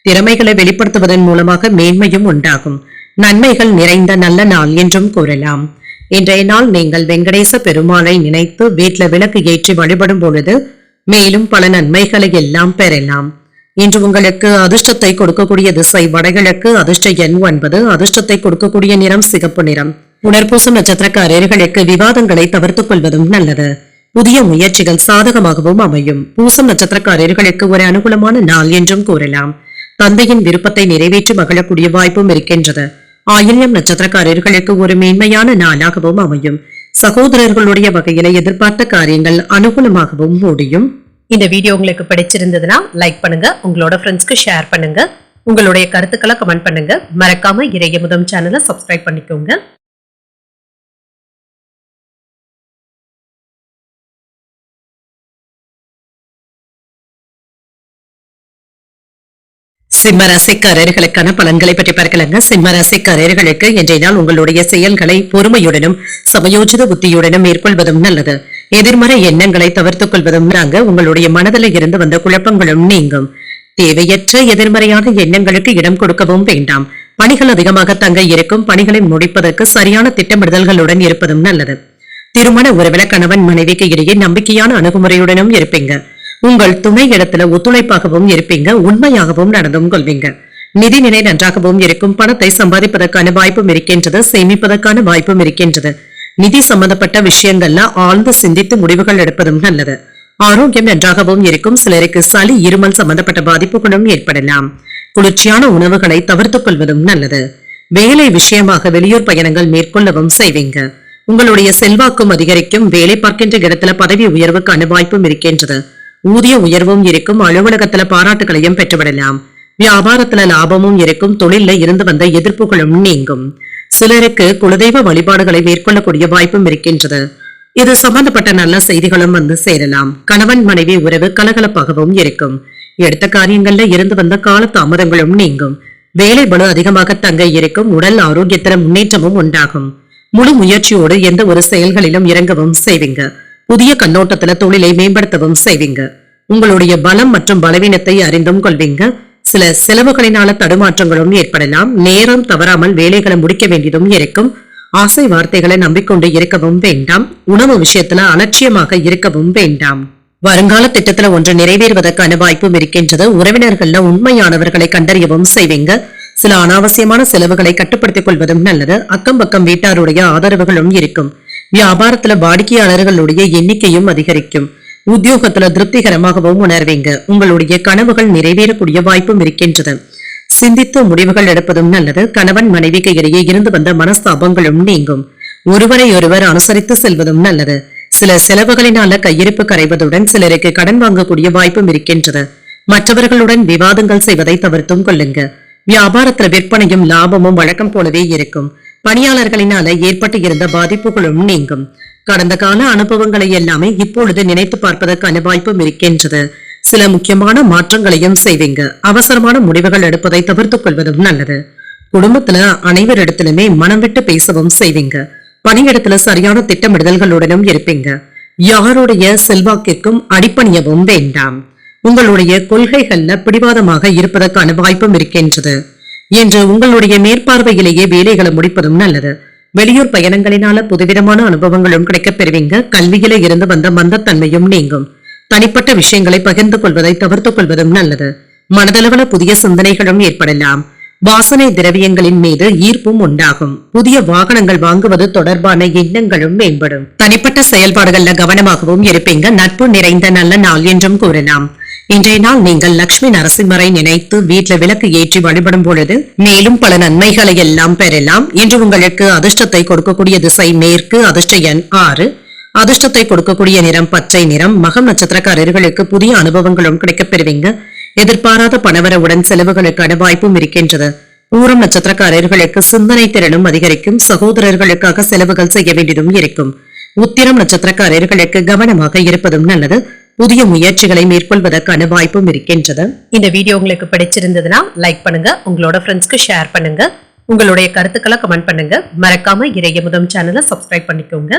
திறமைகளை வெளிப்படுத்துவதன் மூலமாக மேன்மையும் உண்டாகும். நன்மைகள் நிறைந்த நல்ல நாள் என்றும் கூறலாம். இன்றைய நாள் நீங்கள் வெங்கடேச பெருமாளை நினைத்து வீட்டில் விளக்கு ஏற்றி வழிபடும் பொழுது மேலும் பல நன்மைகளை எல்லாம் பெறலாம். இன்று உங்களுக்கு அதிர்ஷ்டத்தை கொடுக்கக்கூடிய திசை வடகிழக்கு. அதிர்ஷ்ட எண் 9. அதிர்ஷ்டத்தை கொடுக்கக்கூடிய நிறம் சிகப்பு நிறம். உணர்பூசம் நட்சத்திரக்காரர்களுக்கு விவாதங்களை தவிர்த்துக் கொள்வதும் நல்லது. புதிய முயற்சிகள் சாதகமாகவும் அமையும். பூசம் நட்சத்திரக்காரர்களுக்கு ஒரு அனுகூலமான நாள் என்றும் கூறலாம். தந்தையின் விருப்பத்தை நிறைவேற்றி மகிழக்கூடிய வாய்ப்பும் இருக்கின்றது. ஆயில்யம் நட்சத்திரக்காரர்களுக்கு ஒரு மேன்மையான நாளாகவும் அமையும். சகோதரர்களுடைய வகையில எதிர்பார்த்த காரியங்கள் அனுகூலமாகவும் முடியும். இந்த வீடியோ உங்களுக்கு பிடிச்சிருந்ததுன்னா லைக் பண்ணுங்க. உங்களோட ஃப்ரெண்ட்ஸ்க்கு ஷேர் பண்ணுங்க. உங்களுடைய கருத்துக்களை கமெண்ட் பண்ணுங்க. மறக்காம இறையமுதம் சேனலை சப்ஸ்கிரைப் பண்ணிக்கோங்க. சிம்மராசிக்காரர்களுக்கான பலன்களை பற்றி பார்க்கலாங்க. சிம்மராசிக்காரர்களுக்கு இன்றைய நாள் உங்களுடைய செயல்களை பொறுமையுடனும் சமயோஜித புத்தியுடனும் மேற்கொள்வதும் நல்லது. எதிர்மறை எண்ணங்களை தவிர்த்துக் கொள்வதும் நாங்க. உங்களுடைய மனதில் இருந்து வந்த குழப்பங்களும் நீங்கும். தேவையற்ற எதிர்மறையான எண்ணங்களுக்கு இடம் கொடுக்கவும் வேண்டாம். பணிகள் அதிகமாக தங்க இருக்கும். பணிகளை முடிப்பதற்கு சரியான திட்டமிடுதல்களுடன் இருப்பதும் நல்லது. திருமண உறவில கணவன் மனைவிக்கு இடையே நம்பிக்கையான அணுகுமுறையுடனும் இருப்பீங்க. உங்கள் துணை இடத்துல ஒத்துழைப்பாகவும் இருப்பீங்க. உண்மையாகவும் நடந்தும் கொள்வீங்க. நிதி நிலை நன்றாகவும் இருக்கும். பணத்தை சம்பாதிப்பதற்கான வாய்ப்பும் இருக்கின்றது. சேமிப்பதற்கான வாய்ப்பும் இருக்கின்றது. நிதி சம்பந்தப்பட்ட விஷயங்கள்ல ஆழ்ந்து சிந்தித்து முடிவுகள் எடுப்பதும் நல்லது. ஆரோக்கியம் நன்றாகவும் இருக்கும். சிலருக்கு சளி இருமல் சம்பந்தப்பட்ட பாதிப்புகளும் ஏற்படலாம். குளிர்ச்சியான உணவுகளை தவிர்த்துக் கொள்வதும் நல்லது. வேலை விஷயமாக வெளியூர் பயணங்கள் மேற்கொள்ளவும் செய்வீங்க. உங்களுடைய செல்வாக்கும் அதிகரிக்கும். வேலை பார்க்கின்ற இடத்துல பதவி உயர்வுக்கான வாய்ப்பும் இருக்கின்றது. ஊதிய உயர்வும் இருக்கும். அலுவலகத்துல பாராட்டுகளையும் பெற்றுவிடலாம். வியாபாரத்துல லாபமும் இருக்கும். தொழில இருந்து வந்த எதிர்ப்புகளும் நீங்கும். சிலருக்கு குலதெய்வ வழிபாடுகளை மேற்கொள்ளக்கூடிய வாய்ப்பும் இருக்கின்றது. இது சம்பந்தப்பட்ட நல்ல செய்திகளும் வந்து சேரலாம். கணவன் மனைவி உறவு கலகலப்பாகவும் இருக்கும். எடுத்த காரியங்கள்ல இருந்து வந்த கால தாமதங்களும் நீங்கும். வேலை பளு அதிகமாக தங்க இருக்கும். உடல் ஆரோக்கியத்தில முன்னேற்றமும் உண்டாகும். முழு முயற்சியோடு எந்த ஒரு செயல்களிலும் இறங்கவும் செய்வீங்க. புதிய கண்ணோட்டத்துல தொழிலை மேம்படுத்தவும் செய்வீங்க. உங்களுடைய பலம் மற்றும் பலவீனத்தை அறிந்தும் கொள்வீங்க. சில செலவுகளினால தடுமாற்றங்களும் ஏற்படலாம். நேரம் தவறாமல் வேலைகளை முடிக்க வேண்டியதும் இருக்கும். ஆசை வார்த்தைகளை நம்பிக்கொண்டு இருக்கவும் வேண்டாம். உணவு விஷயத்துல அலட்சியமாக இருக்கவும் வேண்டாம். வருங்கால திட்டத்துல ஒன்று நிறைவேறுவதற்கான வாய்ப்பும் இருக்கின்றது. உறவினர்கள்ல உண்மையானவர்களை கண்டறியவும் செய்வீங்க. சில அனாவசியமான செலவுகளை கட்டுப்படுத்திக் கொள்வதும் நல்லது. அக்கம் பக்கம் வீட்டாருடைய ஆதரவுகளும் இருக்கும். வியாபாரத்துல வாடிக்கையாளர்களுடைய எண்ணிக்கையும் அதிகரிக்கும். உத்தியோகத்துல திருப்திகரமாகவும் உணர்வீங்க. உங்களுடைய கனவுகள் நிறைவேறக்கூடிய வாய்ப்பும் இருக்கின்றது. சிந்தித்து முடிவுகள் எடுப்பதும் நல்லது. கணவன் மனைவிக்கு இடையே இருந்து வந்த மனஸ்தாபங்களும் நீங்கும். ஒருவரை ஒருவர் அனுசரித்து செல்வதும் நல்லது. சில செலவுகளினால கையிருப்பு கரைவதுடன் சிலருக்கு கடன் வாங்கக்கூடிய வாய்ப்பும் இருக்கின்றது. மற்றவர்களுடன் விவாதங்கள் செய்வதை தவிர்த்தும் கொள்ளுங்க. வியாபாரத்துல விற்பனையும் லாபமும் வழக்கம் போலவே இருக்கும். பணியாளர்களினால ஏற்பட்டு இருந்த பாதிப்புகளும் நீங்கும். கடந்த கால அனுபவங்களை எல்லாமே இப்பொழுது நினைத்து பார்ப்பதற்கான வாய்ப்பும் இருக்கின்றது. சில முக்கியமான மாற்றங்களையும் செய்வீங்க. அவசரமான முடிவுகள் எடுப்பதை தவிர்த்துக் கொள்வதும் நல்லது. குடும்பத்துல அனைவரிடத்திலுமே மனம் விட்டு பேசவும் செய்வீங்க. பணியிடத்துல சரியான திட்டமிடுதல்களுடனும் இருப்பீங்க. யாருடைய செல்வாக்கிற்கும் அடிப்பணியவும் வேண்டாம். உங்களுடைய கொள்கைகள்ல பிடிவாதமாக இருப்பதற்கான வாய்ப்பும் இருக்கின்றது. என்று உங்களுடைய மேற்பார்வையிலேயே வேலைகளை முடிப்பதும் நல்லது. வெளியூர் பயணங்களினால புதுவிதமான அனுபவங்களும் கிடைக்கப் பெறுவீங்க. கல்வியில இருந்து வந்த மந்தத்தன்மையும் நீங்கும். தனிப்பட்ட விஷயங்களை பகிர்ந்து கொள்வதை தவிர்த்துக் கொள்வதும் நல்லது. மனதளவுல புதிய சிந்தனைகளும் ஏற்படலாம். வாசனை திரவியங்களின் மீது ஈர்ப்பும் உண்டாகும். புதிய வாகனங்கள் வாங்குவது தொடர்பான எண்ணங்களும் மேம்படும். தனிப்பட்ட செயல்பாடுகள்ல கவனமாகவும் இருப்பீங்க. நட்பு நிறைந்த நல்ல நாள் என்றும் கூறலாம். இன்றைய நாள் நீங்கள் லட்சுமி நரசிம்மரை நினைத்து வீட்டுல விளக்கு ஏற்றி வழிபடும் பொழுது மேலும் பல நன்மைகளை எல்லாம் பெறலாம். இன்று உங்களுக்கு அதிர்ஷ்டத்தை கொடுக்கக்கூடிய திசை மேற்கு. அதிர்ஷ்ட எண் 6. அதிர்ஷ்டத்தை கொடுக்கக்கூடிய நிறம் பச்சை நிறம். மகம் நட்சத்திரக்காரர்களுக்கு புதிய அனுபவங்களும் கிடைக்கப் பெறுவீங்க. எதிர்பாராத பணவரவுடன் செலவுகளுக்கான வாய்ப்பும் இருக்கின்றது. பூரம் நட்சத்திரக்காரர்களுக்கு சிந்தனை திறனும் அதிகரிக்கும். சகோதரர்களுக்காக செலவுகள் செய்ய வேண்டியதும் இருக்கும். உத்திரம் நட்சத்திரக்காரர்களுக்கு கவனமாக இருப்பதும் நல்லது. புதிய முயற்சிகளை மேற்கொள்வதற்கான வாய்ப்பும் இருக்கின்றது. இந்த வீடியோ உங்களுக்கு பிடிச்சிருந்ததுன்னா லைக் பண்ணுங்க. உங்களோட ஃப்ரெண்ட்ஸ்க்கு ஷேர் பண்ணுங்க. உங்களுடைய கருத்துக்களை கமெண்ட் பண்ணுங்க. மறக்காம இறையமுதம் சேனலை சப்ஸ்கிரைப் பண்ணிக்கோங்க.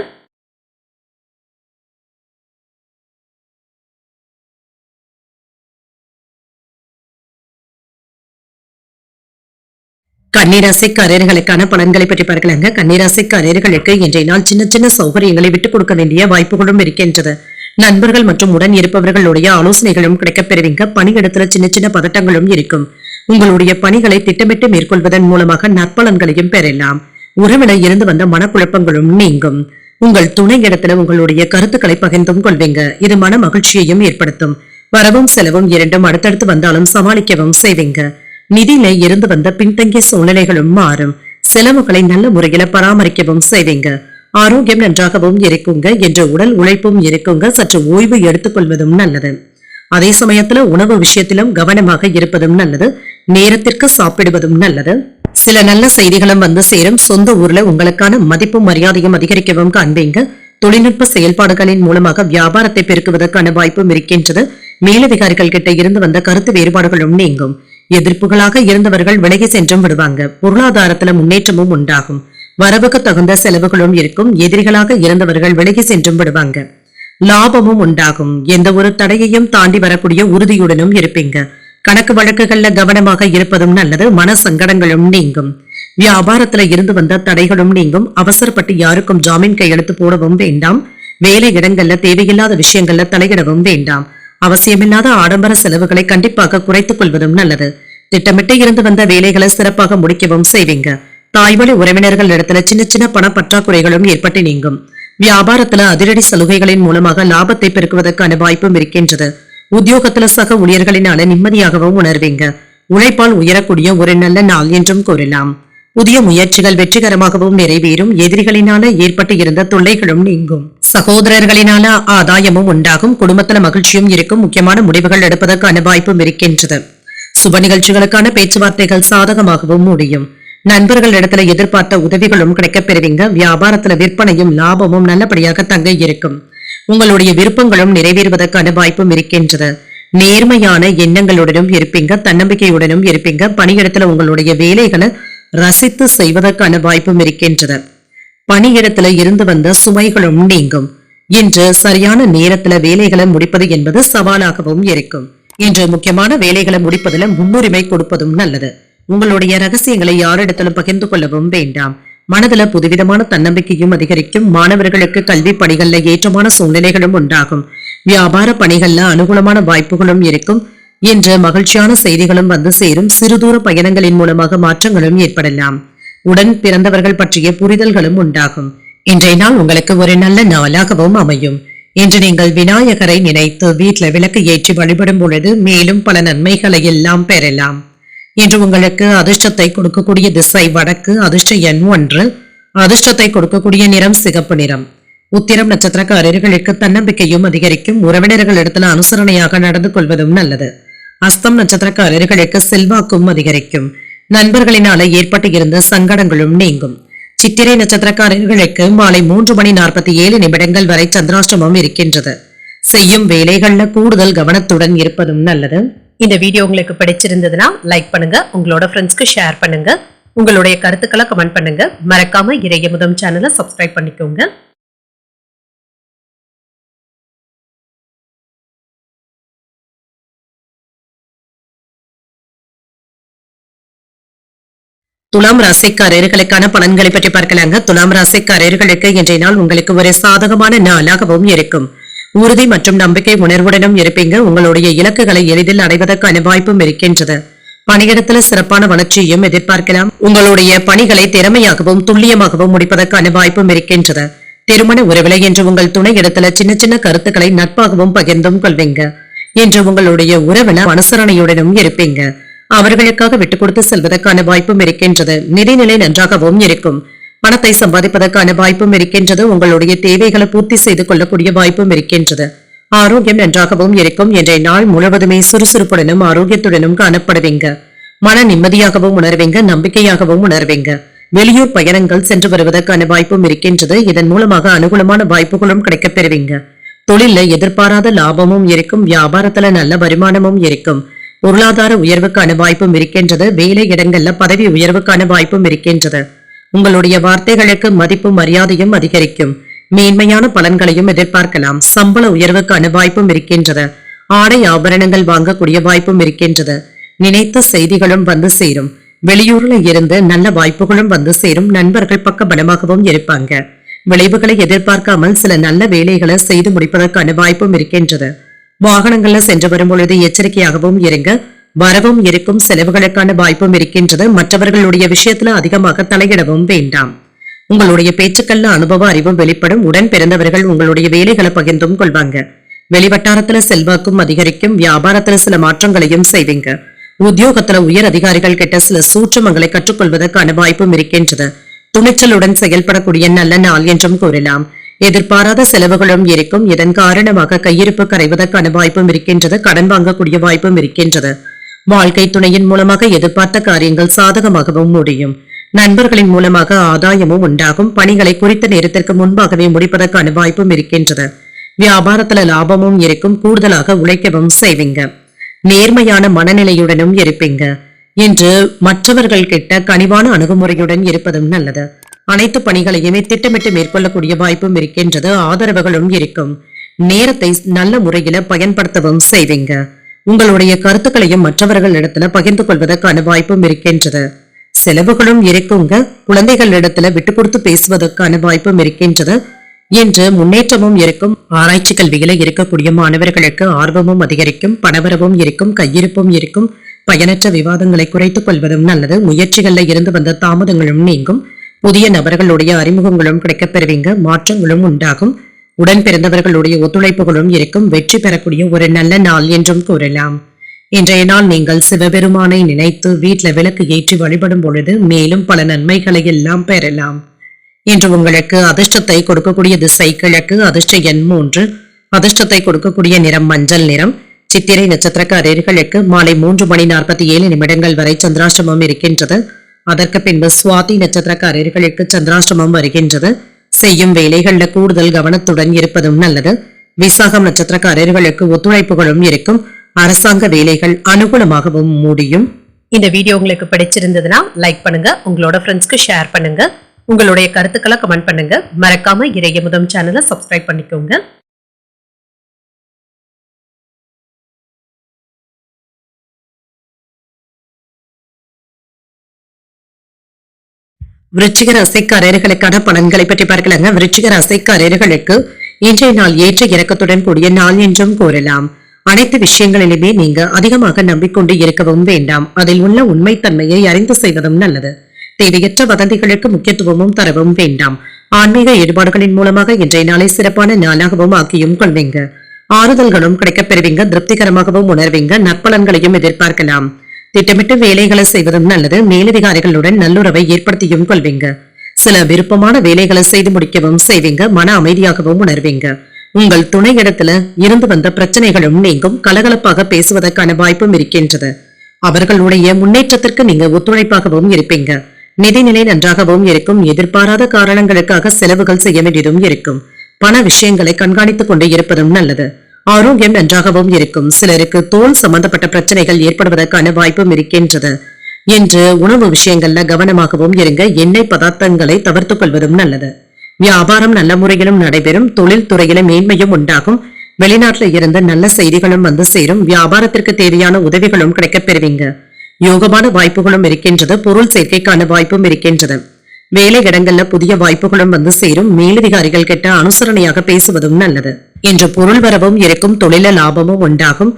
கன்னிராசிக்காரர்களுக்கான பலன்களை பற்றி பார்க்கலாங்க. கன்னிராசிக்காரர்களுக்கு இன்றைய நாள் சின்ன சின்ன சௌகரியங்களை விட்டுக் கொடுக்க வேண்டிய வாய்ப்புகளும் இருக்கின்றது. நண்பர்கள் மற்றும் உடன் இருப்பவர்களுடைய ஆலோசனைகளும் கிடைக்கப் பெறுவீங்க. பணியிடத்துல சின்ன சின்ன பதட்டங்களும் இருக்கும். உங்களுடைய பணிகளை திட்டமிட்டு மேற்கொள்வதன் மூலமாக நற்பலன்களையும் பெறலாம். உறவில இருந்து வந்த மனக்குழப்பங்களும் நீங்கும். உங்கள் துணை இடத்துல உங்களுடைய கருத்துக்களை பகிர்ந்தும் கொள்வீங்க. இது மன மகிழ்ச்சியையும் ஏற்படுத்தும். வரவும் செலவும் இரண்டும் அடுத்தடுத்து வந்தாலும் சமாளிக்கவும் செய்வீங்க. நிதியில இருந்து வந்த பின்தங்கிய சூழ்நிலைகளும் மாறும். செலவுகளை நல்ல முறையில பராமரிக்கவும் செய்வீங்க. ஆரோக்கியம் நன்றாகவும் இருக்குங்க. என்ற உடல் உழைப்பும் இருக்குங்க. சற்று ஓய்வு எடுத்துக் கொள்வதும் நல்லது. அதே சமயத்துல உணவு விஷயத்திலும் கவனமாக இருப்பதும் நல்லது. நேரத்திற்கு சாப்பிடுவதும் நல்லது. சில நல்ல செய்திகளும் வந்து சேரும். சொந்த ஊர்ல உங்களுக்கான மதிப்பும் மரியாதையும் அதிகரிக்கவும் காண்பீங்க. தொழில்நுட்ப செயல்பாடுகளின் மூலமாக வியாபாரத்தை பெருக்குவதற்கான வாய்ப்பும் இருக்கின்றது. மேலதிகாரிகள் கிட்ட இருந்து வந்த கருத்து வேறுபாடுகளும் நீங்கும். எதிர்ப்புகளாக இருந்தவர்கள் விலகி சென்றும் விடுவாங்க. பொருளாதாரத்துல முன்னேற்றமும் உண்டாகும். வரவுக்கு தகுந்த செலவுகளும் இருக்கும். எதிரிகளாக இருந்தவர்கள் விலகி சென்றும் விடுவாங்க. லாபமும் உண்டாகும். எந்த ஒரு தடையையும் தாண்டி வரக்கூடிய உறுதியுடனும் இருப்பீங்க. கணக்கு வழக்குகள்ல கவனமாக இருப்பதும் நல்லது. மன சங்கடங்களும் நீங்கும். வியாபாரத்துல இருந்து வந்த தடைகளும் நீங்கும். அவசரப்பட்டு யாருக்கும் ஜாமீன் கையெழுத்து போடவும் வேண்டாம். வேலை இடங்கள்ல தேவையில்லாத விஷயங்கள்ல தலையிடவும் வேண்டாம். அவசியமில்லாத ஆடம்பர செலவுகளை கண்டிப்பாக குறைத்துக் கொள்வதும் நல்லது. திட்டமிட்டு இருந்து வந்த வேலைகளை சிறப்பாக முடிக்கவும் செய்வீங்க. தாய்வழி உறவினர்கள் இடத்துல சின்ன சின்ன பண பற்றாக்குறைகளும் ஏற்பட்டு நீங்கும். வியாபாரத்துல அதிரடி சலுகைகளின் மூலமாக லாபத்தை பெருக்குவதற்கான வாய்ப்பும் இருக்கின்றது. உத்தியோகத்துல சக ஊழியர்களினால நிம்மதியாகவும் உணர்வீங்க. உழைப்பால் உயரக்கூடிய ஒரு நல்ல நாள் என்றும் கூறலாம். புதிய முயற்சிகள் வெற்றிகரமாகவும் நிறைவேறும். எதிரிகளினால ஏற்பட்டு இருந்த தொல்லைகளும் நீங்கும். சகோதரர்களினால ஆதாயமும் உண்டாகும். குடும்பத்துல மகிழ்ச்சியும் இருக்கும். முக்கியமான முடிவுகள் எடுப்பதற்கான வாய்ப்பும் இருக்கின்றது. சுப நிகழ்ச்சிகளுக்கான பேச்சுவார்த்தைகள் சாதகமாகவும் முடியும். நண்பர்கள் இடத்துல எதிர்பார்த்த உதவிகளும் கிடைக்கப் பெறுவீங்க. வியாபாரத்துல விற்பனையும் லாபமும் நல்லபடியாக தங்க இருக்கும். உங்களுடைய விருப்பங்களும் நிறைவேறுவதற்கான வாய்ப்பும் இருக்கின்றது. நேர்மையான எண்ணங்களுடனும் இருப்பீங்க. தன்னம்பிக்கையுடனும் இருப்பீங்க. பணியிடத்துல உங்களுடைய வேலைகளை ரசித்து செய்வதற்கான வாய்ப்பும் இருக்கின்றது. பணியிடத்துல இருந்து வந்த சுமைகளும் நீங்கும். இன்று சரியான நேரத்துல வேலைகளை முடிப்பது என்பது சவாலாகவும் இருக்கும். இன்று முக்கியமான வேலைகளை முடிப்பதில் முன்னுரிமை கொடுப்பதும் நல்லது. உங்களுடைய ரகசியங்களை யாரிடத்திலும் பகிர்ந்து கொள்ளவும் வேண்டாம். மனதுல புதுவிதமான தன்னம்பிக்கையும் அதிகரிக்கும். மாணவர்களுக்கு கல்வி பணிகள்ல ஏற்றமான சூழ்நிலைகளும் உண்டாகும். வியாபார பணிகள்ல அனுகூலமான வாய்ப்புகளும் இருக்கும். இன்று மகிழ்ச்சியான செய்திகளும் வந்து சேரும். சிறுதூர பயணங்களின் மூலமாக மாற்றங்களும் ஏற்படலாம். உடன் பிறந்தவர்கள் பற்றிய புரிதல்களும் உண்டாகும். இன்றைய நாள் உங்களுக்கு ஒரு நல்ல நாளாகவும் அமையும். இன்று நீங்கள் விநாயகரை நினைத்து வீட்டில் விளக்கு ஏற்றி வழிபடும் பொழுது மேலும் பல நன்மைகளை எல்லாம் பெறலாம். இன்று உங்களுக்கு அதிர்ஷ்டத்தை கொடுக்கக்கூடிய திசை வடக்கு, அதிர்ஷ்ட எண் 1, அதிர்ஷ்டத்தை கொடுக்கக்கூடிய நிறம் சிகப்பு நிறம். உத்திரம் நட்சத்திரக்காரர்களுக்கு தன்னம்பிக்கையும் அதிகரிக்கும், உறவினர்களிடத்தில் அனுசரணையாக நடந்து கொள்வதும் நல்லது. அஸ்தம் நட்சத்திரக்காரர்களுக்கு செல்வாக்கும் அதிகரிக்கும், நண்பர்களினால ஏற்பட்டு இருந்த சங்கடங்களும் நீங்கும். சித்திரை நட்சத்திரக்காரர்களுக்கு மாலை 3:47 வரை சந்திராஷ்டமம் இருக்கின்றது. செய்யும் வேலைகள்ல கூடுதல் கவனத்துடன் இருப்பதும் நல்லது. இந்த வீடியோ உங்களுக்கு பிடிச்சிருந்ததுன்னா லைக் பண்ணுங்க, உங்களோட ஃப்ரெண்ட்ஸ்க்கு ஷேர் பண்ணுங்க, உங்களுடைய கருத்துக்களை கமெண்ட் பண்ணுங்க. மறக்காம இறையமுதம் சேனலை சப்ஸ்கிரைப் பண்ணிக்கோங்க. துலாம் ராசிக்காரர்களுக்கான பலன்களை பற்றி பார்க்கலாங்க. துலாம் ராசிக்காரர்களுக்கு இன்றைய நாள் உங்களுக்கு ஒரு சாதகமான நாளாகவும் இருக்கும். உறுதி மற்றும் நம்பிக்கை உணர்வுடனும் இருப்பீங்க. உங்களுடைய இலக்குகளை எளிதில் அடைவதற்கான வாய்ப்பும் இருக்கின்றது. பணியிடத்துல சிறப்பான வளர்ச்சியையும் எதிர்பார்க்கலாம். உங்களுடைய பணிகளை திறமையாகவும் துல்லியமாகவும் முடிப்பதற்கான வாய்ப்பும் இருக்கின்றது. திருமண உறவிலை என்று உங்கள் துணை இடத்துல சின்ன சின்ன கருத்துக்களை நட்பாகவும் பகிர்ந்தும் கொள்வீங்க. என்று உங்களுடைய உறவில அனுசரணையுடனும் இருப்பீங்க. அவர்களுக்காக விட்டுக் கொடுத்து செல்வதற்கான வாய்ப்பும் இருக்கின்றது. நிதிநிலை நன்றாகவும் இருக்கும். பணத்தை சம்பாதிப்பதற்கான வாய்ப்பும் இருக்கின்றது. உங்களுடைய தேவைகளை பூர்த்தி செய்து கொள்ளக்கூடிய வாய்ப்பும் இருக்கின்றது. ஆரோக்கியம் நன்றாகவும் இருக்கும். இன்றைய நாள் முழுவதுமே சுறுசுறுப்புடனும் ஆரோக்கியத்துடனும் காணப்படுவீங்க. மன நிம்மதியாகவும் உணர்வீங்க, நம்பிக்கையாகவும் உணர்வீங்க. வெளியூர் பயணங்கள் சென்று வருவதற்கான வாய்ப்பும் இருக்கின்றது. இதன் மூலமாக அனுகூலமான வாய்ப்புகளும் கிடைக்கப் பெறுவீங்க. தொழில எதிர்பாராத லாபமும் இருக்கும். வியாபாரத்துல நல்ல வருமானமும் இருக்கும். பொருளாதார உயர்வுக்கான வாய்ப்பும் இருக்கின்றது. வேலை இடங்கள்ல பதவி உயர்வுக்கான வாய்ப்பும் இருக்கின்றது. உங்களுடைய வார்த்தைகளுக்கு மதிப்பு மரியாதையும் அதிகரிக்கும். மேன்மையான பலன்களையும் எதிர்பார்க்கலாம். சம்பள உயர்வுக்கான வாய்ப்பும் இருக்கின்றது. ஆடை ஆபரணங்கள் வாங்கக்கூடிய வாய்ப்பும் இருக்கின்றது. நினைத்த செய்திகளும் வந்து சேரும். வெளியூர்ல இருந்து நல்ல வாய்ப்புகளும் வந்து சேரும். நண்பர்கள் பக்க பலமாகவும் இருப்பாங்க. விளைவுகளை எதிர்பார்க்காமல் சில நல்ல வேலைகளை செய்து முடிப்பதற்கான வாய்ப்பும் இருக்கின்றது. வாகனங்கள்ல சென்று வரும் பொழுது எச்சரிக்கையாகவும் இருங்க. வரவும் இருக்கும், செலவுகளுக்கான வாய்ப்பும் இருக்கின்றது. மற்றவர்களுடைய விஷயத்துல அதிகமாக தலையிடவும் வேண்டாம். உங்களுடைய பேச்சுக்கள்ல அனுபவ அறிவும் வெளிப்படும். உடன் பிறந்தவர்கள் உங்களுடைய வேலைகளை பகிர்ந்தும் கொள்வாங்க. வெளிவட்டாரத்துல செல்வாக்கும் அதிகரிக்கும். வியாபாரத்துல சில மாற்றங்களையும் செய்வீங்க. உத்தியோகத்துல உயர் அதிகாரிகள் கிட்ட சில சூட்சமங்களை கற்றுக்கொள்வதற்கான வாய்ப்பும் இருக்கின்றது. துணிச்சலுடன் செயல்படக்கூடிய நல்ல நாள் என்றும் கூறலாம். எதிர்பாராத செலவுகளும் இருக்கும். இதன் காரணமாக கையிருப்பு கரைவதற்கான வாய்ப்பும் இருக்கின்றது. கடன் வாங்கக்கூடிய வாய்ப்பும் இருக்கின்றது. வாழ்க்கை துணையின் மூலமாக எதிர்பார்த்த காரியங்கள் சாதகமாகவும் முடியும். நண்பர்களின் மூலமாக ஆதாயமும் உண்டாகும். பணிகளை குறித்த நேரத்திற்கு முன்பாகவே முடிப்பதற்கான வாய்ப்பும் இருக்கின்றது. வியாபாரத்துல லாபமும் இருக்கும். கூடுதலாக உழைக்கவும் செய்வீங்க. நேர்மையான மனநிலையுடனும் இருப்பீங்க. இன்று மற்றவர்கள் கிட்ட கனிவான அணுகுமுறையுடன் இருப்பதும் நல்லது. அனைத்து பணிகளையுமே திட்டமிட்டு மேற்கொள்ளக்கூடிய வாய்ப்பும் இருக்கின்றது. ஆதரவுகளும் இருக்கும். நேரத்தை நல்ல முறையில பயன்படுத்தவும் செய்வீங்க. உங்களுடைய கருத்துக்களையும் மற்றவர்களிடத்துல பகிர்ந்து கொள்வதற்கான வாய்ப்பும் இருக்கின்றது. செலவுகளும் இருக்குங்க. குழந்தைகளிடத்துல விட்டு கொடுத்து பேசுவதற்கான வாய்ப்பும் இருக்கின்றது. இன்று முன்னேற்றமும் இருக்கும். ஆராய்ச்சி கல்வியில இருக்கக்கூடிய மாணவர்களுக்கு ஆர்வமும் அதிகரிக்கும். பணவரவும் இருக்கும். கையிருப்பும் இருக்கும். பயனற்ற விவாதங்களை குறைத்துக் கொள்வதும் நல்லது. முயற்சிகள்ல இருந்து வந்த தாமதங்களும் நீங்கும். புதிய நபர்களுடைய அறிமுகங்களும் கிடைக்கப் பெறுவீங்க. மாற்றங்களும் உண்டாகும். உடன் பிறந்தவர்களுடைய ஒத்துழைப்புகளும் இருக்கும். வெற்றி பெறக்கூடிய ஒரு நல்ல நாள் என்றும் கூறலாம். இன்றைய நாள் நீங்கள் சிவபெருமானை நினைத்து வீட்டுல விளக்கு ஏற்றி வழிபடும் பொழுது மேலும் பல நன்மைகளை எல்லாம் பெறலாம். இன்று உங்களுக்கு அதிர்ஷ்டத்தை கொடுக்கக்கூடிய திசை கிழக்கு, அதிர்ஷ்ட எண் 3, அதிர்ஷ்டத்தை கொடுக்கக்கூடிய நிறம் மஞ்சள் நிறம். சித்திரை நட்சத்திரக்காரர்களுக்கு மாலை 3:47 வரை சந்திராஷ்டமம் இருக்கின்றது. அதற்கு பின்பு சுவாதி நட்சத்திரக்காரர்களுக்கு சந்திராஷ்டமம் வருகின்றது. செய்யும் வேலைகள்ல கூடுதல் கவனத்துடன் இருப்பதும் நல்லது. விசாகம் நட்சத்திரக்காரர்களுக்கு ஒத்துழைப்புகளும் இருக்கும். அரசாங்க வேலைகள் அனுகூலமாகவும் முடியும். இந்த வீடியோ உங்களுக்கு பிடிச்சிருந்ததுன்னா லைக் பண்ணுங்க, உங்களோட ஃப்ரெண்ட்ஸ்க்கு ஷேர் பண்ணுங்க, உங்களுடைய கருத்துக்களை கமெண்ட் பண்ணுங்க. மறக்காம இறையமுதம் சேனலை சப்ஸ்கிரைப் பண்ணிக்கோங்க. விருச்சிக ராசிக்காரர்களுக்கான பலன்களை பற்றி பார்க்கலாங்க. விருச்சிக ராசிக்காரர்களுக்கு இன்றைய நாள் ஏற்ற இறக்கத்துடன் கூடிய நாள் என்றும் கூறலாம். அனைத்து விஷயங்களிலுமே நீங்க அதிகமாக நம்பிக்கொண்டு இருக்கவும் வேண்டாம். அதில் உள்ள உண்மைத்தன்மையை அறிந்து செய்வதும் நல்லது. தேவையற்ற வதந்திகளுக்கு முக்கியத்துவமும் தரவும் வேண்டாம். ஆன்மீக ஈடுபாடுகளின் மூலமாக இன்றைய நாளை சிறப்பான நாளாகவும் ஆக்கியும் கொள்வீங்க. ஆறுதல்களும் கிடைக்கப் பெறுவீங்க. திருப்திகரமாகவும் உணர்வீங்க. நற்பலன்களையும் எதிர்பார்க்கலாம். திட்டமிட்டு வேலைகளை செய்வதும் நல்லது. மேலதிகாரிகளுடன் நல்லுறவை ஏற்படுத்தியும் கொள்வீங்க. சில விருப்பமான வேலைகளை செய்து முடிக்கவும் செய்வீங்க. மன அமைதியாகவும் உணர்வீங்க. உங்கள் துணை இடத்துல இருந்து வந்த பிரச்சனைகளும் நீங்கும். கலகலப்பாக பேசுவதற்கான வாய்ப்பும் இருக்கின்றது. அவர்களுடைய முன்னேற்றத்திற்கு நீங்க ஒத்துழைப்பாகவும் இருப்பீங்க. நிதிநிலை நன்றாகவும் இருக்கும். எதிர்பாராத காரணங்களுக்காக செலவுகள் செய்ய வேண்டியதும் இருக்கும். பண விஷயங்களை கண்காணித்துக் கொண்டு இருப்பதும் நல்லது. ஆரோக்கியம் நன்றாகவும் இருக்கும். சிலருக்கு தோல் சம்பந்தப்பட்ட பிரச்சனைகள் ஏற்படுவதற்கான வாய்ப்பும் இருக்கின்றது. என்று உணவு விஷயங்கள்ல கவனமாகவும் இருங்க. எண்ணெய் பதார்த்தங்களை தவிர்த்துக் கொள்வதும் நல்லது. வியாபாரம் நல்ல முறையிலும் நடைபெறும். தொழில் துறையில மேன்மையும் உண்டாகும். வெளிநாட்டுல இருந்து நல்ல செய்திகளும் வந்து சேரும். வியாபாரத்திற்கு தேவையான உதவிகளும் கிடைக்கப் பெறுவீங்க. யோகமான வாய்ப்புகளும் இருக்கின்றது. பொருள் சேர்க்கைக்கான வாய்ப்பும் இருக்கின்றது. வேலை இடங்கள்ல புதிய வாய்ப்புகளும் வந்து சேரும். மேலதிகாரிகள் கிட்ட அனுசரணையாக பேசுவதும் நல்லது. இன்று பொருள் வரவும் இருக்கும். தொழில லாபமும் உண்டாகும்.